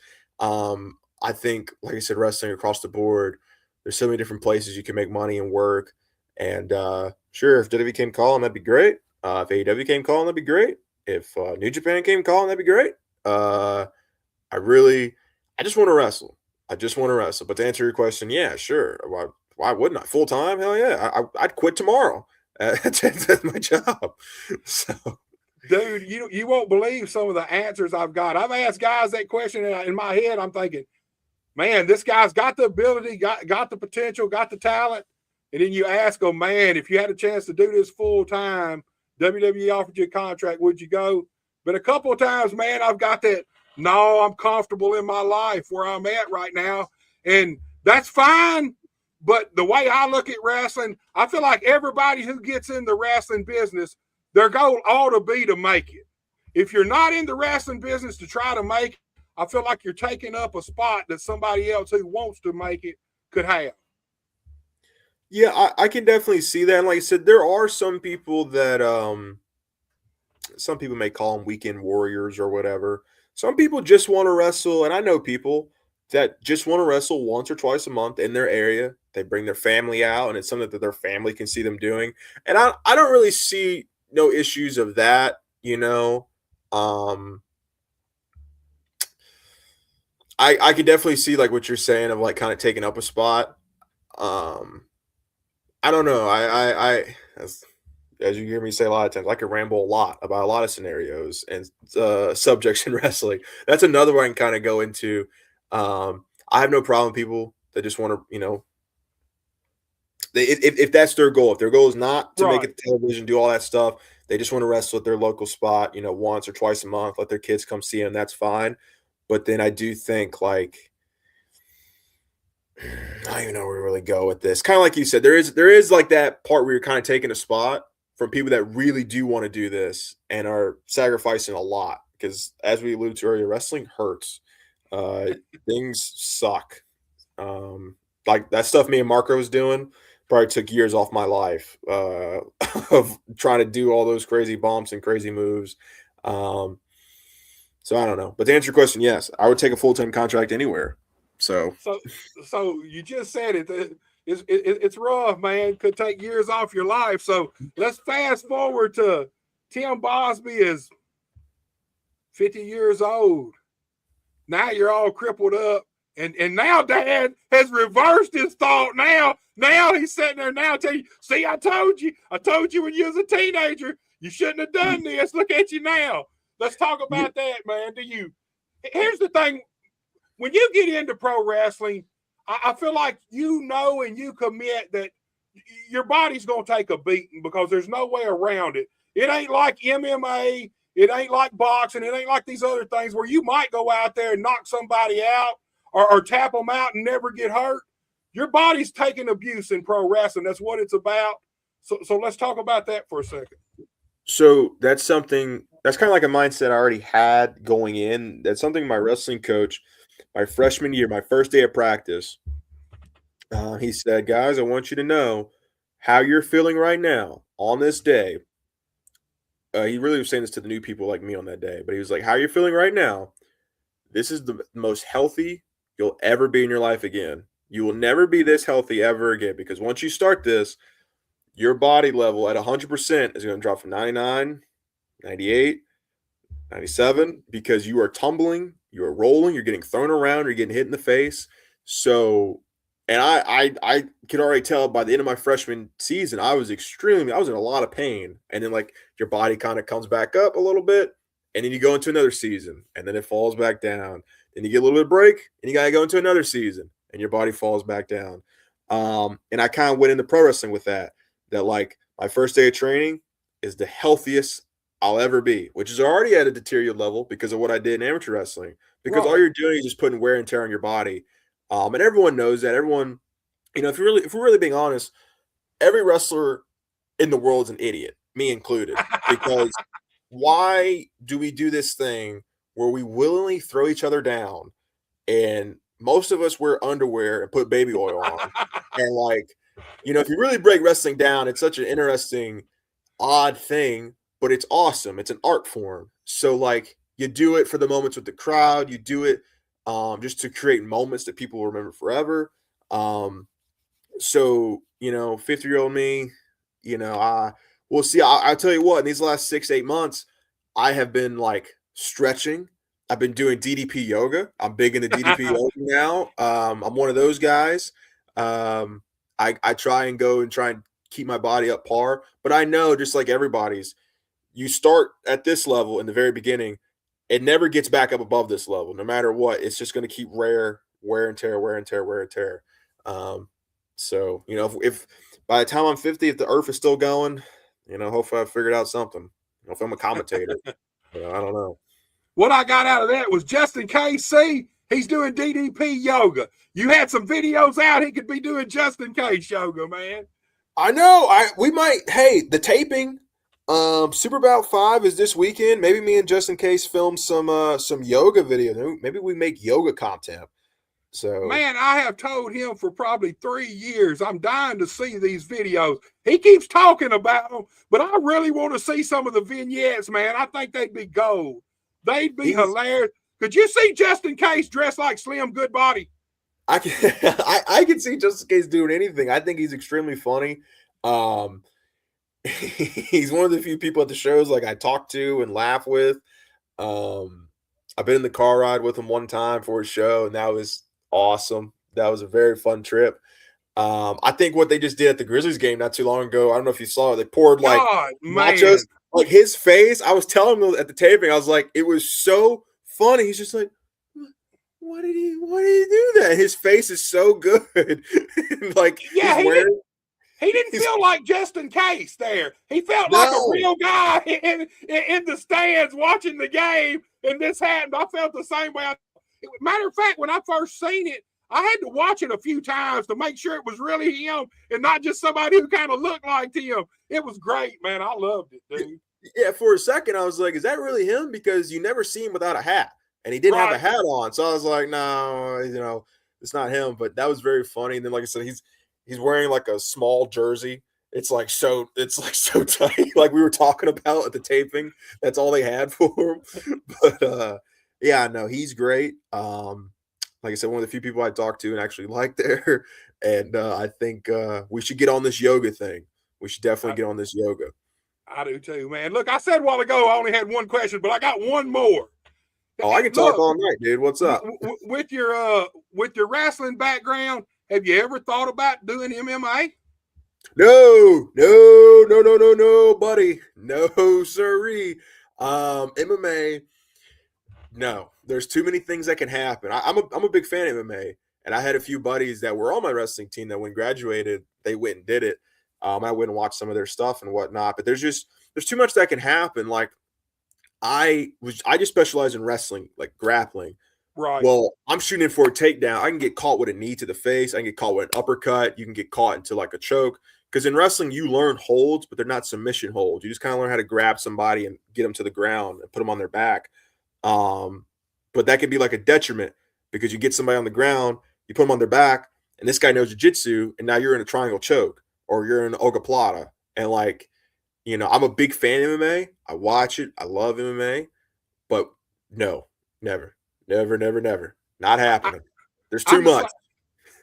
I think, like I said, wrestling across the board, there's so many different places you can make money and work. And sure, if WWE came calling, that'd be great. If AEW came calling, that'd be great. If New Japan came calling, that'd be great. I just want to wrestle. I just want to wrestle. But to answer your question, yeah, sure. Why wouldn't I? Full time? Hell yeah. I'd quit tomorrow. That's my job. So, Dude, you won't believe some of the answers I've got. I've asked guys that question in my head. I'm thinking, man, this guy's got the ability, got the potential, got the talent. And then you ask them, man, if you had a chance to do this full time, WWE offered you a contract, would you go? But a couple of times, man, I've got that, no, I'm comfortable in my life where I'm at right now. And that's fine. But the way I look at wrestling, I feel like everybody who gets in the wrestling business, their goal ought to be to make it. If you're not in the wrestling business to try to make it, I feel like you're taking up a spot that somebody else who wants to make it could have. yeah, I can definitely see that. And like I said, there are some people that some people may call them weekend warriors or whatever. Some people just want to wrestle, and I know people that just want to wrestle once or twice a month in their area. They bring their family out, and it's something that their family can see them doing. And I don't really see no issues of that, you know. I could definitely see like what you're saying of like kind of taking up a spot. I don't know. As you hear me say a lot of times, I could ramble a lot about a lot of scenarios and subjects in wrestling. That's another one I can kind of go into. I have no problem with people that just want to, you know, if that's their goal. If their goal is not to make it to television, do all that stuff, they just want to wrestle at their local spot, you know, once or twice a month. Let their kids come see them. That's fine. But then I do think like I don't even know where to really go with this. Kind of like you said, there is like that part where you're kind of taking a spot from people that really do want to do this and are sacrificing a lot. Because as we alluded to earlier, wrestling hurts. Things suck. Like that stuff me and Marco was doing probably took years off my life of trying to do all those crazy bumps and crazy moves. So I don't know. But to answer your question, yes, I would take a full-time contract anywhere. So you just said it. It's rough, man. Could take years off your life. So let's fast forward to Tim Bosby is 50 years old. Now you're all crippled up. And now Dad has reversed his thought. Now he's sitting there now telling you, see, I told you when you was a teenager, you shouldn't have done this. Look at you now. Let's talk about that, man. Here's the thing. When you get into pro wrestling, I feel like you know and you commit that your body's going to take a beating because there's no way around it. It ain't like MMA. It ain't like boxing. It ain't like these other things where you might go out there and knock somebody out or tap them out and never get hurt. Your body's taking abuse in pro wrestling. That's what it's about. So let's talk about that for a second. So that's something that's kind of like a mindset I already had going in. That's something my wrestling coach, my freshman year, my first day of practice, he said, guys, I want you to know how you're feeling right now on this day. He really was saying this to the new people like me on that day, but he was like, how you're feeling right now, this is the most healthy you'll ever be in your life again. You will never be this healthy ever again because once you start this, your body level at 100% is going to drop from 99, 98, 97 because you are tumbling, you are rolling, you're getting thrown around, you're getting hit in the face. So, and I could already tell by the end of my freshman season, I was in a lot of pain. And then like your body kind of comes back up a little bit and then you go into another season and then it falls back down. Then you get a little bit of break and you got to go into another season and your body falls back down. And I kind of went into pro wrestling with that like my first day of training is the healthiest I'll ever be, which is already at a deteriorated level because of what I did in amateur wrestling, because all you're doing is just putting wear and tear on your body. And everyone knows that. Everyone, you know, if we're really being honest, every wrestler in the world is an idiot, me included, because why do we do this thing where we willingly throw each other down and most of us wear underwear and put baby oil on and like, you know, if you really break wrestling down, it's such an interesting, odd thing, but it's awesome. It's an art form. So like you do it for the moments with the crowd. You do it just to create moments that people will remember forever. So, you know, 50-year-old me, you know, we'll see. I'll tell you what, in these last 6-8 months, I have been like stretching. I've been doing DDP yoga. I'm big into DDP yoga now. I'm one of those guys. I try and keep my body up par, but I know just like everybody's, you start at this level in the very beginning, it never gets back up above this level. No matter what, it's just going to keep wear and tear. So, you know, if by the time I'm 50, if the earth is still going, you know, hopefully I figured out something. You know, if I'm a commentator, you know, I don't know. What I got out of that was Justin KC. He's doing DDP yoga. You had some videos out. He could be doing Justin Case yoga, man. I know. We might. Hey, the taping. Super Bout 5 is this weekend. Maybe me and Justin Case film some yoga video. Maybe we make yoga content. So, man, I have told him for probably 3 years, I'm dying to see these videos. He keeps talking about them, but I really want to see some of the vignettes, man. I think they'd be gold. They'd be hilarious. Could you see Justin Case dressed like Slim Goodbody? I can I can see Just in Case doing anything. I think he's extremely funny. Um, he's one of the few people at the shows like I talk to and laugh with. Um, I've been in the car ride with him one time for a show, and that was awesome. That was a very fun trip. I think what they just did at the Grizzlies game not too long ago, I don't know if you saw it, they poured like God, nachos, man. like his face. I was telling him at the taping, I was like, it was so funny. He's just like, why did he do that? His face is so good. Like Yeah, he's wearing he didn't he's, feel like Just in Case there. He felt like a no. real guy in the stands watching the game, and this happened. I felt the same way. Matter of fact, when I first seen it, I had to watch it a few times to make sure it was really him and not just somebody who kind of looked like him. It was great, man. I loved it, dude. Yeah, for a second I was like, is that really him? Because you never see him without a hat. And he didn't have a hat on. So I was like, no, it's not him. But that was very funny. And then, like I said, he's wearing like a small jersey. It's like so tight, like we were talking about at the taping. That's all they had for him. But yeah, no, he's great. Like I said, one of the few people I talked to and actually liked there. And I think we should get on this yoga thing. We should definitely get on this yoga. I do too, man. Look, I said a while ago I only had one question, but I got one more. Oh, I can talk all night, dude. What's up? With your wrestling background, have you ever thought about doing MMA? No, buddy. No, sirree. MMA, no. There's too many things that can happen. I'm a big fan of MMA, and I had a few buddies that were on my wrestling team that when graduated, they went and did it. I went and watched some of their stuff and whatnot, but there's too much that can happen. Like I just specialize in wrestling, like grappling. Right. Well, I'm shooting for a takedown. I can get caught with a knee to the face. I can get caught with an uppercut. You can get caught into like a choke. Because in wrestling, you learn holds, but they're not submission holds. You just kind of learn how to grab somebody and get them to the ground and put them on their back. But that can be like a detriment because you get somebody on the ground, you put them on their back, and this guy knows jiu-jitsu, and now you're in a triangle choke or you're in an ogoplata. And like, I'm a big fan of MMA. I watch it. I love MMA. But no, never. Not happening. There's too much.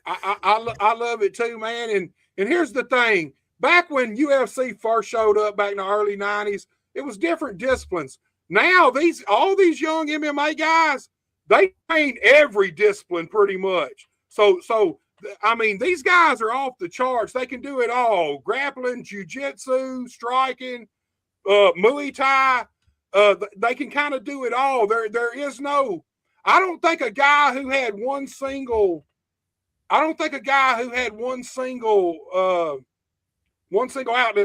I love it too, man. And here's the thing. Back when UFC first showed up back in the early 90s, it was different disciplines. Now all these young MMA guys, they train every discipline pretty much. So I mean, these guys are off the charts. They can do it all. Grappling, jiu-jitsu, striking, Muay Thai. They can kind of do it all. There is no, I don't think a guy who had one single outlet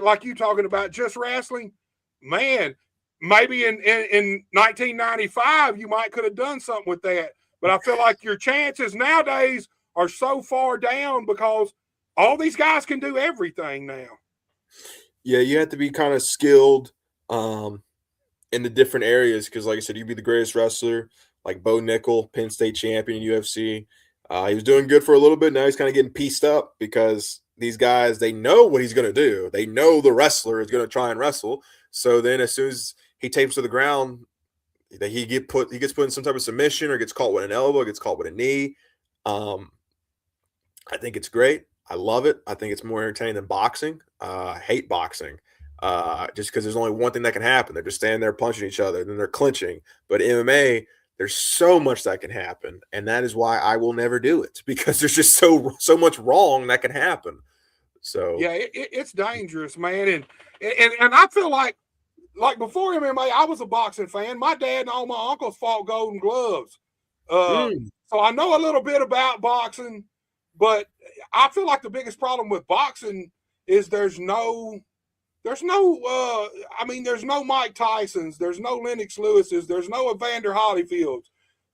like you talking about, just wrestling, man, maybe in 1995 you might could have done something with that. But I feel like your chances nowadays are so far down because all these guys can do everything now. Yeah, you have to be kind of skilled in the different areas because, like I said, you'd be the greatest wrestler, like Bo Nickel, Penn State champion, UFC. He was doing good for a little bit. Now he's kind of getting pieced up because these guys, they know what he's going to do. They know the wrestler is going to try and wrestle. So then as soon as he tapes to the ground, he gets put in some type of submission or gets caught with an elbow, gets caught with a knee. I think it's great. I love it. I think it's more entertaining than boxing. I hate boxing just because there's only one thing that can happen. They're just standing there punching each other, then they're clinching. But MMA, there's so much that can happen, and that is why I will never do it because there's just so much wrong that can happen. So yeah, it's dangerous, man, and I feel like before MMA, I was a boxing fan. My dad and all my uncles fought Golden Gloves, so I know a little bit about boxing. But I feel like the biggest problem with boxing is there's no Mike Tysons, there's no Lennox Lewis's, there's no Evander Holyfields.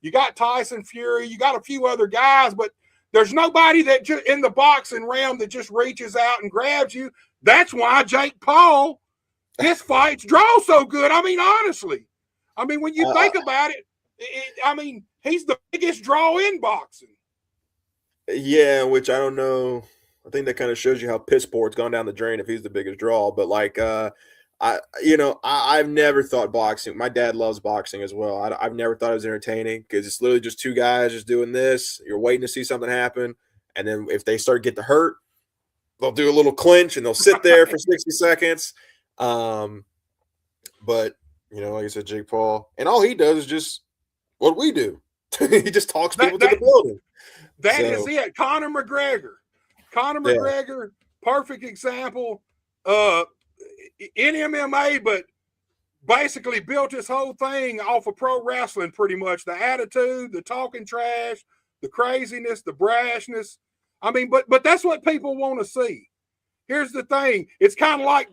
You got Tyson Fury, you got a few other guys, but there's nobody that in the boxing realm that just reaches out and grabs you. That's why Jake Paul, his fights draw so good. I mean, honestly. I mean, when you think about it, he's the biggest draw in boxing. Yeah, which I don't know. I think that kind of shows you how piss poor it's gone down the drain if he's the biggest draw. But like, I've never thought boxing. My dad loves boxing as well. I've never thought it was entertaining because it's literally just two guys just doing this. You're waiting to see something happen, and then if they start getting hurt, they'll do a little clinch and they'll sit there for 60 seconds. But like I said, Jake Paul, and all he does is just what we do. He just talks people to the building. That is it. Conor McGregor. McGregor, perfect example. In MMA, but basically built his whole thing off of pro wrestling, pretty much. The attitude, the talking trash, the craziness, the brashness. I mean, but that's what people want to see. Here's the thing. It's kind of like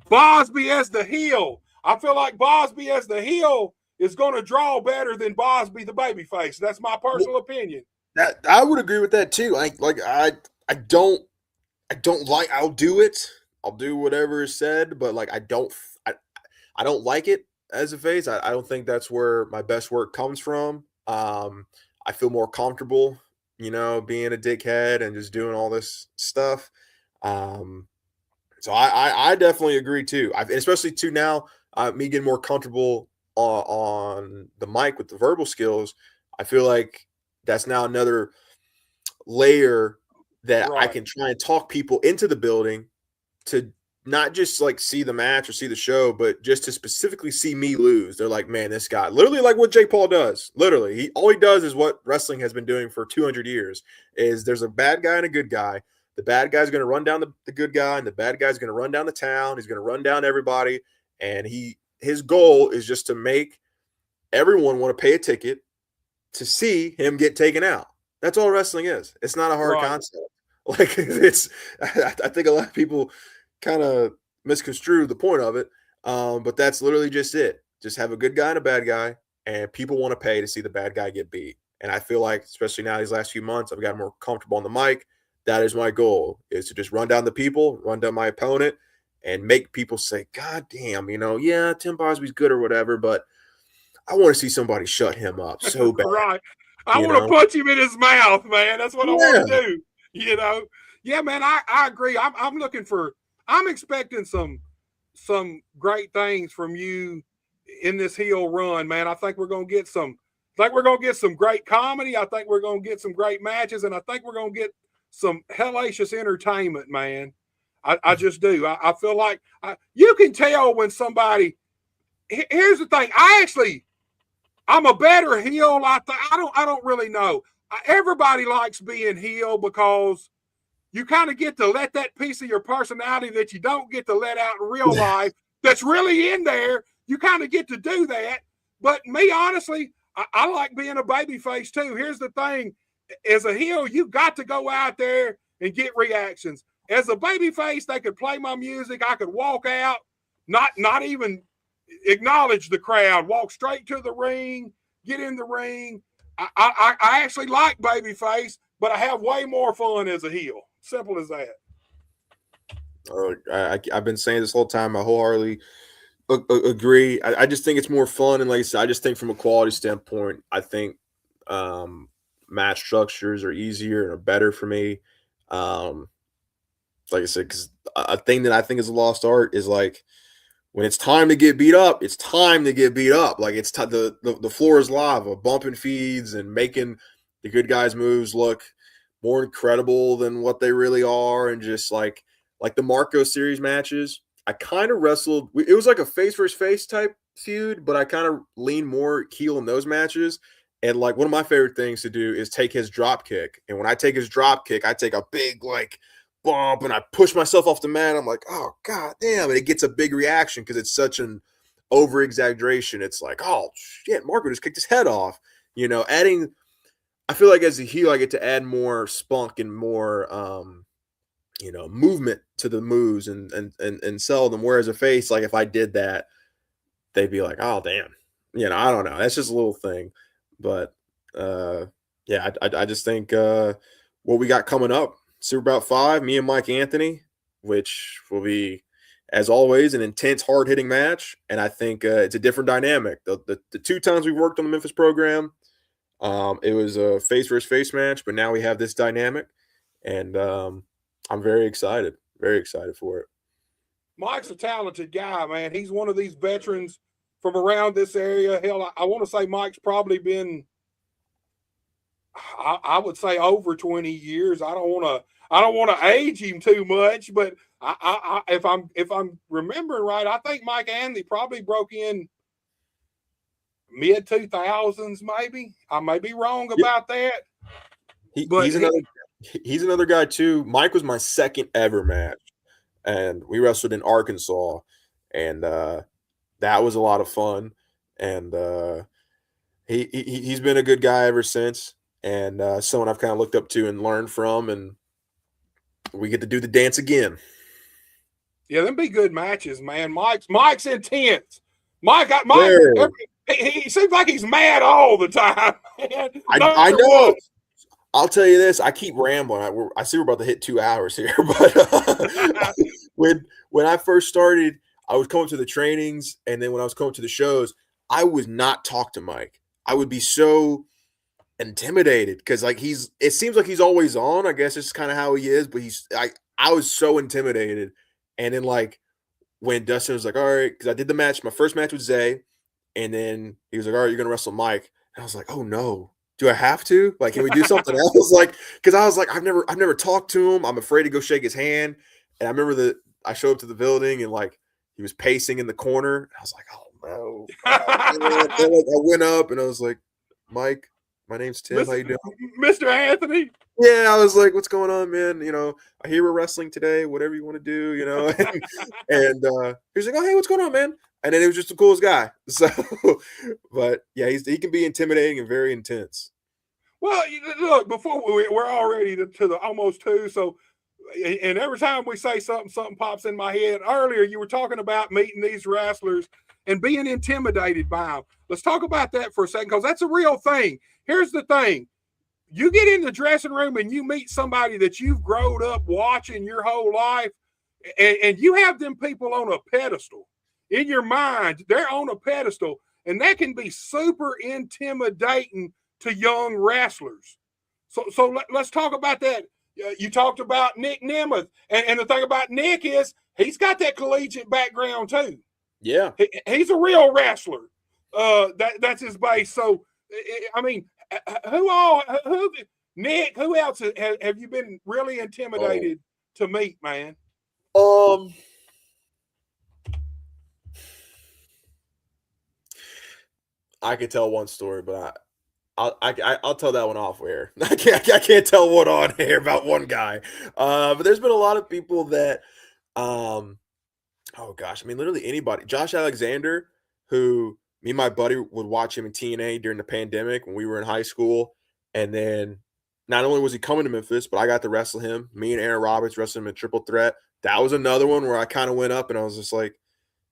Bosby as the heel. I feel like Bosby as the heel is going to draw better than Bosby the babyface. That's my personal opinion. That I would agree with that too. I don't like. I'll do it. I'll do whatever is said, but I don't like it as a face. I don't think that's where my best work comes from. I feel more comfortable, being a dickhead and just doing all this stuff. So I definitely agree too. Especially too now, me getting more comfortable on the mic with the verbal skills. I feel like that's now another layer that I can try and talk people into the building to not just see the match or see the show, but just to specifically see me lose. They're like, man, this guy, literally like what Jake Paul does. Literally, all he does is what wrestling has been doing for 200 years. Is there's a bad guy and a good guy. The bad guy's going to run down the good guy, and the bad guy's going to run down the town. He's going to run down everybody, and his goal is just to make everyone want to pay a ticket to see him get taken out. That's all wrestling is. It's not a hard concept. I think a lot of people kind of misconstrue the point of it, but that's literally just it. Just have a good guy and a bad guy, and people want to pay to see the bad guy get beat. And I feel like, especially now these last few months, I've gotten more comfortable on the mic. That is my goal, is to just run down the people, run down my opponent, and make people say, God damn, yeah, Tim Bosby's good or whatever, but I want to see somebody shut him up so bad. Right. I want to punch him in his mouth, man. That's what I want to do. Yeah, man, I agree. I'm expecting some great things from you in this heel run, man. I think we're going to get some great comedy. I think we're going to get some great matches, and I think we're going to get some hellacious entertainment, man. I just do. I feel like you can tell when somebody. Here's the thing. I'm a better heel. I don't really know. Everybody likes being heel because you kind of get to let that piece of your personality that you don't get to let out in real life, that's really in there. You kind of get to do that. But me, honestly, I like being a babyface too. Here's the thing. As a heel, you got to go out there and get reactions. As a babyface, they could play my music. I could walk out, not even acknowledge the crowd, walk straight to the ring, get in the ring. I actually like babyface, but I have way more fun as a heel. Simple as that. I've been saying this whole time. I wholeheartedly agree. I just think it's more fun, and like I said, I just think from a quality standpoint, I think match structures are easier and are better for me. Like I said, because a thing that I think is a lost art is when it's time to get beat up, it's time to get beat up. It's the floor is lava, bumping feeds and making the good guys' moves look more incredible than what they really are, and just like the Marco series matches. I kind of wrestled. It was like a face versus face type feud, but I kind of lean more heel in those matches. And one of my favorite things to do is take his drop kick. And when I take his drop kick, I take a big bump and I push myself off the mat. I'm like, oh god damn! And it gets a big reaction because it's such an over exaggeration. It's like, oh shit, Marco just kicked his head off. Adding. I feel like as a heel, I get to add more spunk and more movement to the moves and sell them. Whereas a face, if I did that, they'd be like, oh damn. I don't know. That's just a little thing. But yeah, I just think what we got coming up, Super Bout 5, me and Mike Anthony, which will be, as always, an intense, hard-hitting match. And I think it's a different dynamic. The 2 times we worked on the Memphis program, it was a face versus face match, but now we have this dynamic, and I'm very excited for it. Mike's a talented guy, man. He's one of these veterans from around this area. Hell, I want to say Mike's probably been, I would say, over 20 years. I don't want to age him too much, but if I'm remembering right, I think Mike Anthony probably broke in mid 2000s, maybe. I may be wrong about that. He's another guy too. Mike was my second ever match, and we wrestled in Arkansas, and that was a lot of fun. And he's been a good guy ever since, and someone I've kind of looked up to and learned from, and we get to do the dance again. Yeah, them be good matches, man. Mike's intense. Mike, he seems like he's mad all the time. I know. I'll tell you this. I keep rambling. I see we're about to hit 2 hours here, but when I first started, I was coming to the trainings, and then when I was coming to the shows, I would not talk to Mike. I would be so intimidated because it seems like he's always on. I guess it's kind of how he is, but I was so intimidated. And then when Dustin was like, all right, because I did my first match with Zay, and then he was like, all right, you're gonna wrestle Mike. And I was like, oh no, do I have to? Can we do something else? Because I was like, I've never talked to him. I'm afraid to go shake his hand. And I remember I showed up to the building, and he was pacing in the corner. And I was like, oh no. I went up and I was like, Mike, my name's Tim. How you doing? Mr. Anthony. Yeah, I was like, what's going on, man? I hear we're wrestling today, whatever you want to do, and he was like, oh, hey, what's going on, man? And then he was just the coolest guy. So, but yeah, he can be intimidating and very intense. Well, look, before we're already to the almost 2. So, and every time we say something pops in my head. Earlier, you were talking about meeting these wrestlers and being intimidated by them. Let's talk about that for a second, because that's a real thing. Here's the thing. You get in the dressing room and you meet somebody that you've grown up watching your whole life, and you have them people on a pedestal. In your mind, they're on a pedestal, and that can be super intimidating to young wrestlers. So let's talk about that. You talked about Nick Nemeth, and the thing about Nick is he's got that collegiate background too. Yeah, he's a real wrestler. That's his base. So, I mean, Nick, who else have you been really intimidated to meet, man? I could tell one story, but I'll tell that one off air. I can't tell one on air about one guy. But there's been a lot of people that, oh gosh, I mean, literally anybody. Josh Alexander, who me and my buddy would watch him in TNA during the pandemic when we were in high school. And then not only was he coming to Memphis, but I got to wrestle him. Me and Aaron Roberts wrestled him in Triple Threat. That was another one where I kind of went up and I was just like,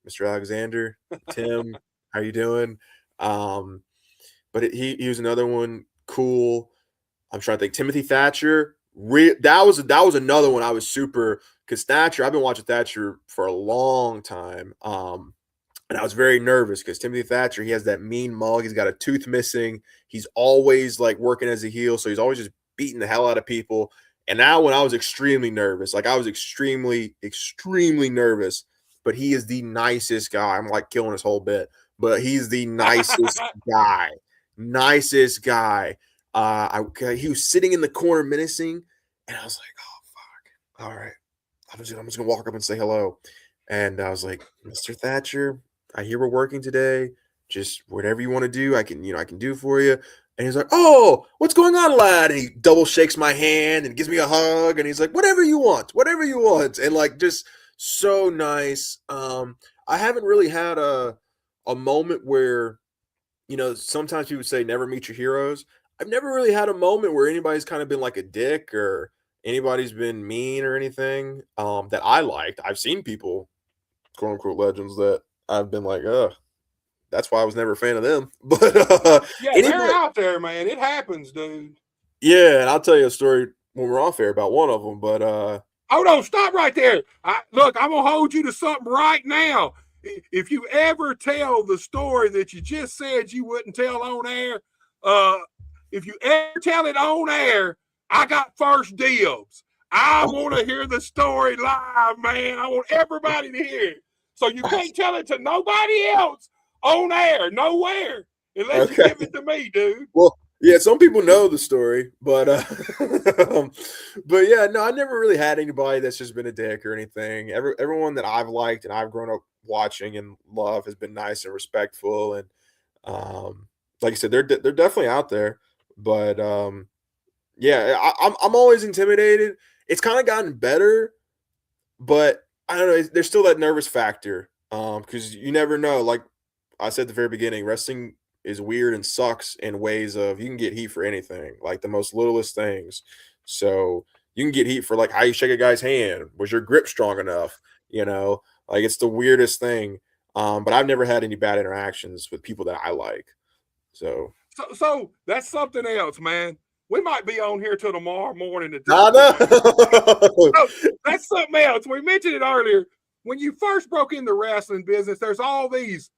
Mr. Alexander, Tim, how you doing? But he was another one. Cool. I'm trying to think. Timothy Thatcher. That was another one I was super, because Thatcher, I've been watching Thatcher for a long time. And I was very nervous because Timothy Thatcher, he has that mean mug. He's got a tooth missing. He's always working as a heel. So he's always just beating the hell out of people. And now when I was extremely nervous, I was extremely, extremely nervous, but he is the nicest guy. I'm killing his whole bit, but he's the nicest guy. Nicest guy. He was sitting in the corner menacing, and I was like, oh, fuck. All right. I'm just going to walk up and say hello. And I was like, Mr. Thatcher, I hear we're working today. Just whatever you want to do, I can do for you. And he's like, oh, what's going on, lad? And he double shakes my hand and gives me a hug. And he's like, whatever you want. And just so nice. I haven't really had a moment where, sometimes people say never meet your heroes. I've never really had a moment where anybody's kind of been like a dick or anybody's been mean or anything that I liked. I've seen people, quote unquote, legends that I've been like, that's why I was never a fan of them. But yeah, they're out there, man. It happens, dude. Yeah, and I'll tell you a story when we're off air about one of them. But oh no, stop right there. Look, I'm gonna hold you to something right now. If you ever tell the story that you just said you wouldn't tell on air, if you ever tell it on air, I got first dibs. I want to hear the story live, man. I want everybody to hear it. So you can't tell it to nobody else on air, nowhere, unless you give it to me, dude. Well, yeah, some people know the story, but but yeah, no, I never really had anybody that's just been a dick or anything. Everyone that I've liked and I've grown up watching and love has been nice and respectful, and like I said, they're definitely out there. But yeah, I'm always intimidated. It's kind of gotten better, but I don't know. There's still that nervous factor because you never know. Like I said at the very beginning, wrestling is weird and sucks in ways of you can get heat for anything, like the most littlest things. So you can get heat for like how you shake a guy's hand. Was your grip strong enough? You know, like it's the weirdest thing. But I've never had any bad interactions with people that I like. So that's something else, man. We might be on here till tomorrow morning. I know. That's something else. We mentioned it earlier. When you first broke in the wrestling business, there's all these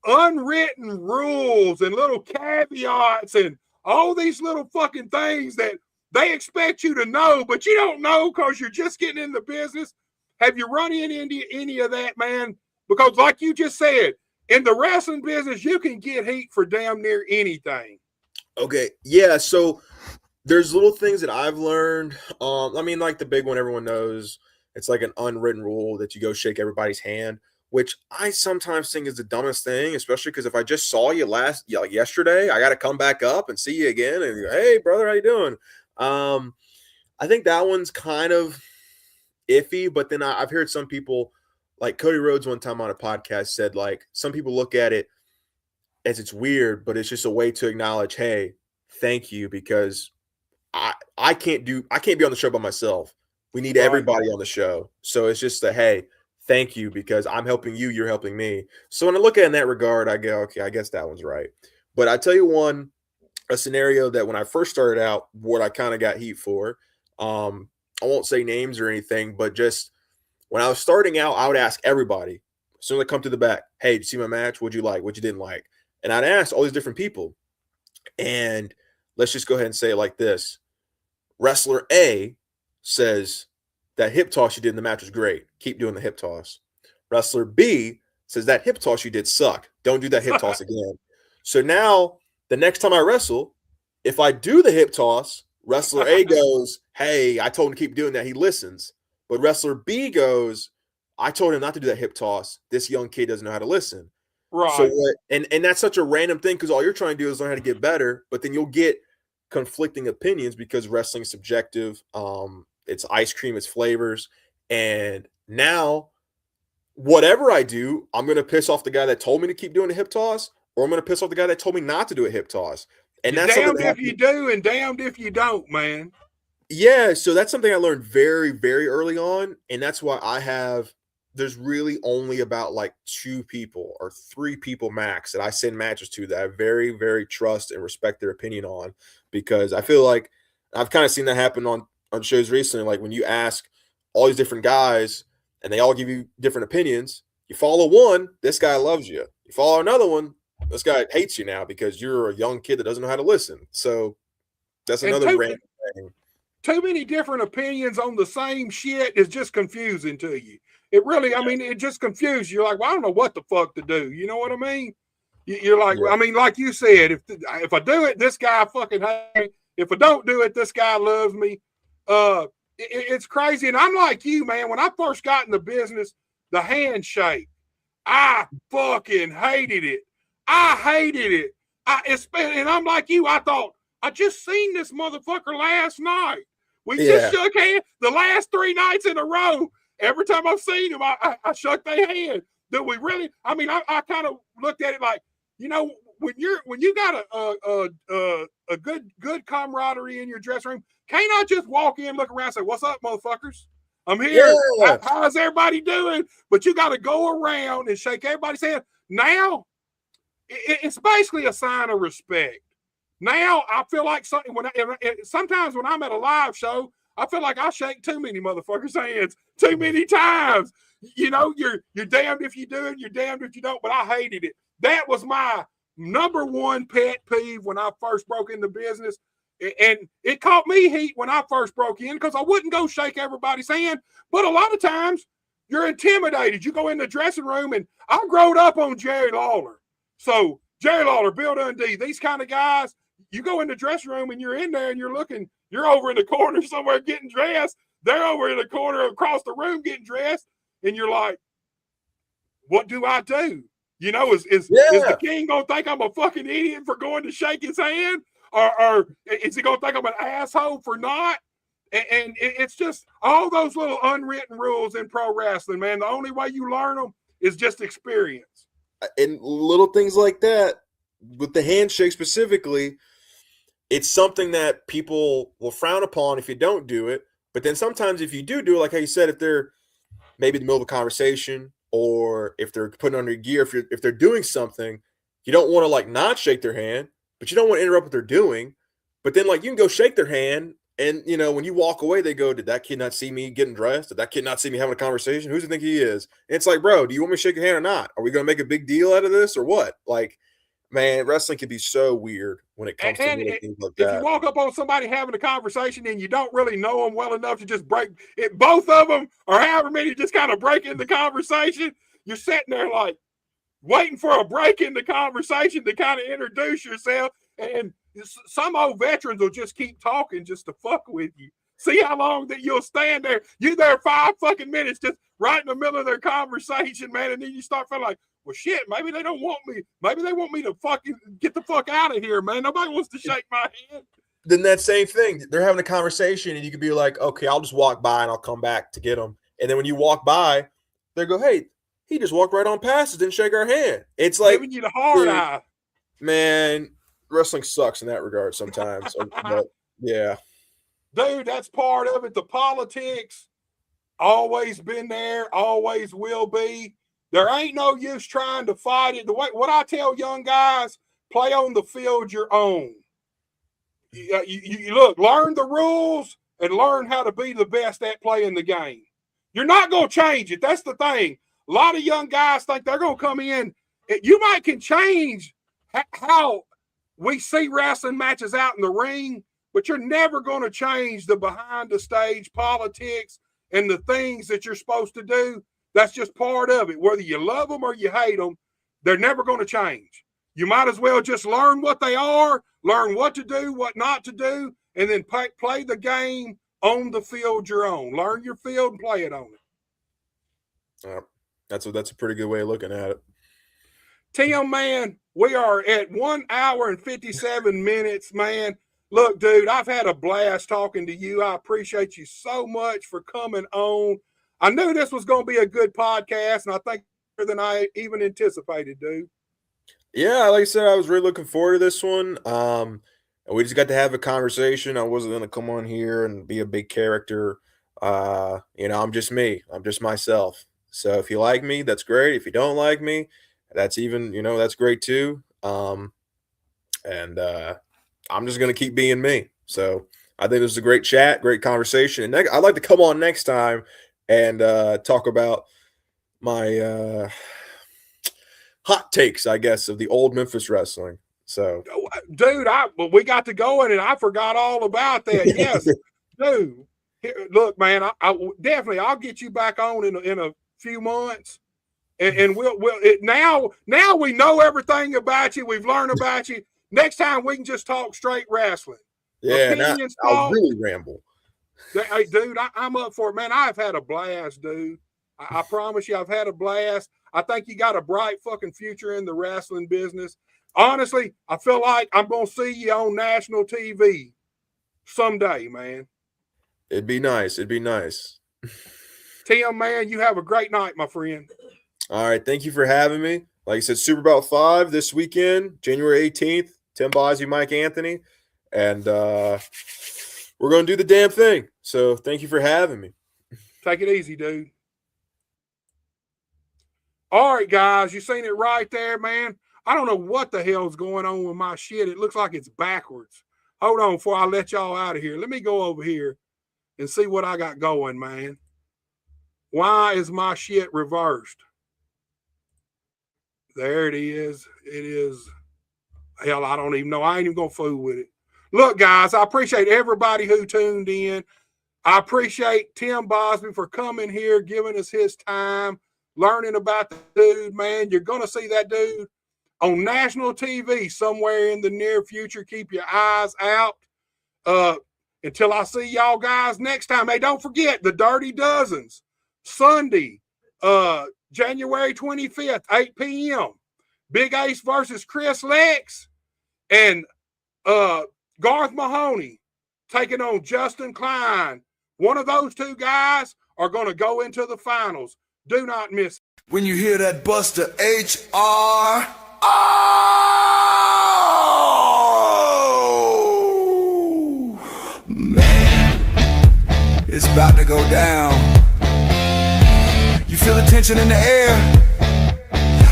unwritten rules and little caveats and all these little fucking things that they expect you to know, but you don't know because you're just getting in the business. Have you run into any of that, man? Because like you just said, in the wrestling business, you can get heat for damn near anything. Okay, yeah, so there's little things that I've learned. I mean, like the big one everyone knows, it's like an unwritten rule that you go shake everybody's hand, which I sometimes think is the dumbest thing, especially because if I just saw you yesterday, I got to come back up and see you again and go, hey, brother, how you doing? I think that one's kind of iffy, but then I've heard some people, like Cody Rhodes one time on a podcast said, like, some people look at it as it's weird, but it's just a way to acknowledge, hey, thank you, because I can't be on the show by myself. We need everybody on the show. So it's just a, hey, thank you, because I'm helping you, you're helping me. So when I look at it in that regard, I go, okay, I guess that one's right. But I tell you a scenario that when I first started out, what I kind of got heat for, I won't say names or anything, but just when I was starting out, I would ask everybody, as soon as I come to the back, hey, did you see my match? What'd you like? What you didn't like? And I'd ask all these different people. And let's just go ahead and say it like this. Wrestler A says that hip toss you did in the match was great. Keep doing the hip toss. Wrestler B says that hip toss you did suck. Don't do that hip toss again. So now the next time I wrestle, if I do the hip toss, wrestler A goes, hey, I told him to keep doing that. He listens. But wrestler B goes, I told him not to do that hip toss. This young kid doesn't know how to listen. Right. So and that's such a random thing because all you're trying to do is learn how to get better, but then you'll get conflicting opinions because wrestling's subjective. It's ice cream, it's flavors. And now whatever I do, I'm going to piss off the guy that told me to keep doing a hip toss, or I'm going to piss off the guy that told me not to do a hip toss. And you're that's damned if you do and damned if you don't, man. Yeah, so that's something I learned very, very early on, and that's why there's really only about like 2 people or 3 people max that I send matches to that I very, very trust and respect their opinion on, because I feel like I've kind of seen that happen on shows recently. Like when you ask all these different guys and they all give you different opinions, you follow one, this guy loves you. You follow another one, this guy hates you now because you're a young kid that doesn't know how to listen. So that's another random thing. Too many different opinions on the same shit is just confusing to you. It really, I mean, it just confuses you. You're like, well, I don't know what the fuck to do. You know what I mean? You're like, I mean, like you said, if I do it, this guy fucking hates me. If I don't do it, this guy loves me. It's crazy. And I'm like you, man. When I first got in the business, the handshake, I fucking hated it. I hated it. And I'm like you. I thought, I just seen this motherfucker last night. We just shook hands the last 3 nights in a row. Every time I've seen him, I shook their hand. Do we really? I mean, I kind of looked at it like, you know, when you got a good camaraderie in your dressing room, can't I just walk in, look around, and say, "What's up, motherfuckers? I'm here. Yeah. How's everybody doing?" But you got to go around and shake everybody's hand. Now, it's basically a sign of respect. Now I feel like sometimes when I'm at a live show, I feel like I shake too many motherfuckers' hands too many times. You know, you're damned if you do it, you're damned if you don't. But I hated it. That was my number one pet peeve when I first broke into business. And it caught me heat when I first broke in because I wouldn't go shake everybody's hand. But a lot of times you're intimidated. You go in the dressing room, and I growed up on Jerry Lawler. So Jerry Lawler, Bill Dundee, these kind of guys, you go in the dressing room and you're in there and you're looking, you're over in the corner somewhere getting dressed. They're over in the corner across the room getting dressed. And you're like, what do I do? You know, is the king going to think I'm a fucking idiot for going to shake his hand? Or is he going to think I'm an asshole for not? And it's just all those little unwritten rules in pro wrestling, man. The only way you learn them is just experience. And little things like that, with the handshake specifically, it's something that people will frown upon if you don't do it. But then sometimes if you do it, like how you said, if they're maybe in the middle of a conversation or if they're putting on their gear, if they're doing something, you don't want to like not shake their hand, but you don't want to interrupt what they're doing. But then like you can go shake their hand, and you know when you walk away, they go, "Did that kid not see me getting dressed? Did that kid not see me having a conversation? Who does he think he is?" And it's like, bro, do you want me to shake your hand or not? Are we going to make a big deal out of this or what? Like, man, wrestling can be so weird when it comes to little things like that. If you walk up on somebody having a conversation and you don't really know them well enough to just break it, both of them or however many just kind of break in the conversation, you're sitting there like waiting for a break in the conversation to kind of introduce yourself. And some old veterans will just keep talking just to fuck with you. See how long that you'll stand there. You're there 5 fucking minutes just right in the middle of their conversation, man. And then you start feeling like, well, shit, maybe they don't want me. Maybe they want me to fucking get the fuck out of here, man. Nobody wants to shake my hand. Then that same thing, they're having a conversation and you could be like, okay, I'll just walk by and I'll come back to get them. And then when you walk by, they go, hey, he just walked right on past us, didn't shake our hand. It's like giving you the hard eye. Man, wrestling sucks in that regard sometimes. But yeah. Dude, that's part of it. The politics, always been there, always will be. There ain't no use trying to fight it. What I tell young guys, play on the field your own. You look, learn the rules and learn how to be the best at playing the game. You're not going to change it. That's the thing. A lot of young guys think they're going to come in. You might can change how we see wrestling matches out in the ring, but you're never going to change the behind the stage politics and the things that you're supposed to do. That's just part of it. Whether you love them or you hate them, they're never going to change. You might as well just learn what they are, learn what to do, what not to do, and then play the game on the field your own. Learn your field and play it on it. That's a pretty good way of looking at it. Tim, man, we are at 1 hour and 57 minutes, man. Look, dude, I've had a blast talking to you. I appreciate you so much for coming on. I knew this was going to be a good podcast, and I think better than I even anticipated, dude. Yeah, like I said, I was really looking forward to this one. And we just got to have a conversation. I wasn't going to come on here and be a big character. I'm just me. I'm just myself. So if you like me, that's great. If you don't like me, that's even, that's great too. I'm just going to keep being me. So I think this is a great chat, great conversation. And I'd like to come on next time and talk about my hot takes, I guess, of the old Memphis wrestling. So, dude, we got to going and I forgot all about that. Yes, dude. Look, man, I'll get you back on in a few months, and now we know everything about you. We've learned about you. Next time we can just talk straight wrestling. Yeah, I'll really ramble. Hey, dude, I'm up for it, man. I've had a blast, dude. I promise you, I've had a blast. I think you got a bright fucking future in the wrestling business. Honestly, I feel like I'm going to see you on national TV someday, man. It'd be nice. Tim, man, you have a great night, my friend. All right. Thank you for having me. Like I said, Super Bowl 5 this weekend, January 18th, Tim Bosby, Mike Anthony. And we're going to do the damn thing. So thank you for having me. Take it easy, dude. All right, guys, you seen it right there, man. I don't know what the hell's going on with my shit. It looks like it's backwards. Hold on before I let y'all out of here. Let me go over here and see what I got going, man. Why is my shit reversed? There it is. It is. Hell, I don't even know. I ain't even going to fool with it. Look, guys, I appreciate everybody who tuned in. I appreciate Tim Bosby for coming here, giving us his time, learning about the dude, man. You're going to see that dude on national TV somewhere in the near future. Keep your eyes out. Until I see y'all guys next time. Hey, don't forget the Dirty Dozens, Sunday, January 25th, 8 p.m. Big Ace versus Chris Lex, and Garth Mahoney taking on Justin Klein. One of those two guys are going to go into the finals. Do not miss. When you hear that Buster H.R. Oh, man, it's about to go down. You feel the tension in the air.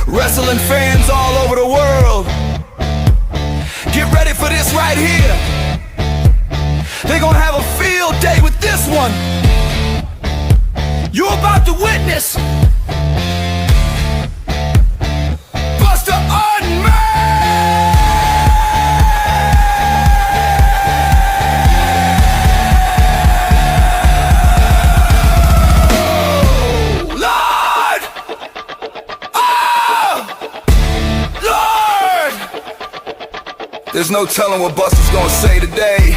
Wrestling fans all over the world, get ready for this right here. They're gonna have a field day with this one. You're about to witness Buster Unmasked. Oh, Lord! Oh, Lord! There's no telling what Buster's gonna say today.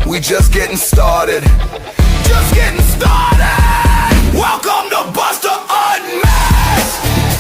We just getting started. Just getting started. Welcome to Buster Unmasked.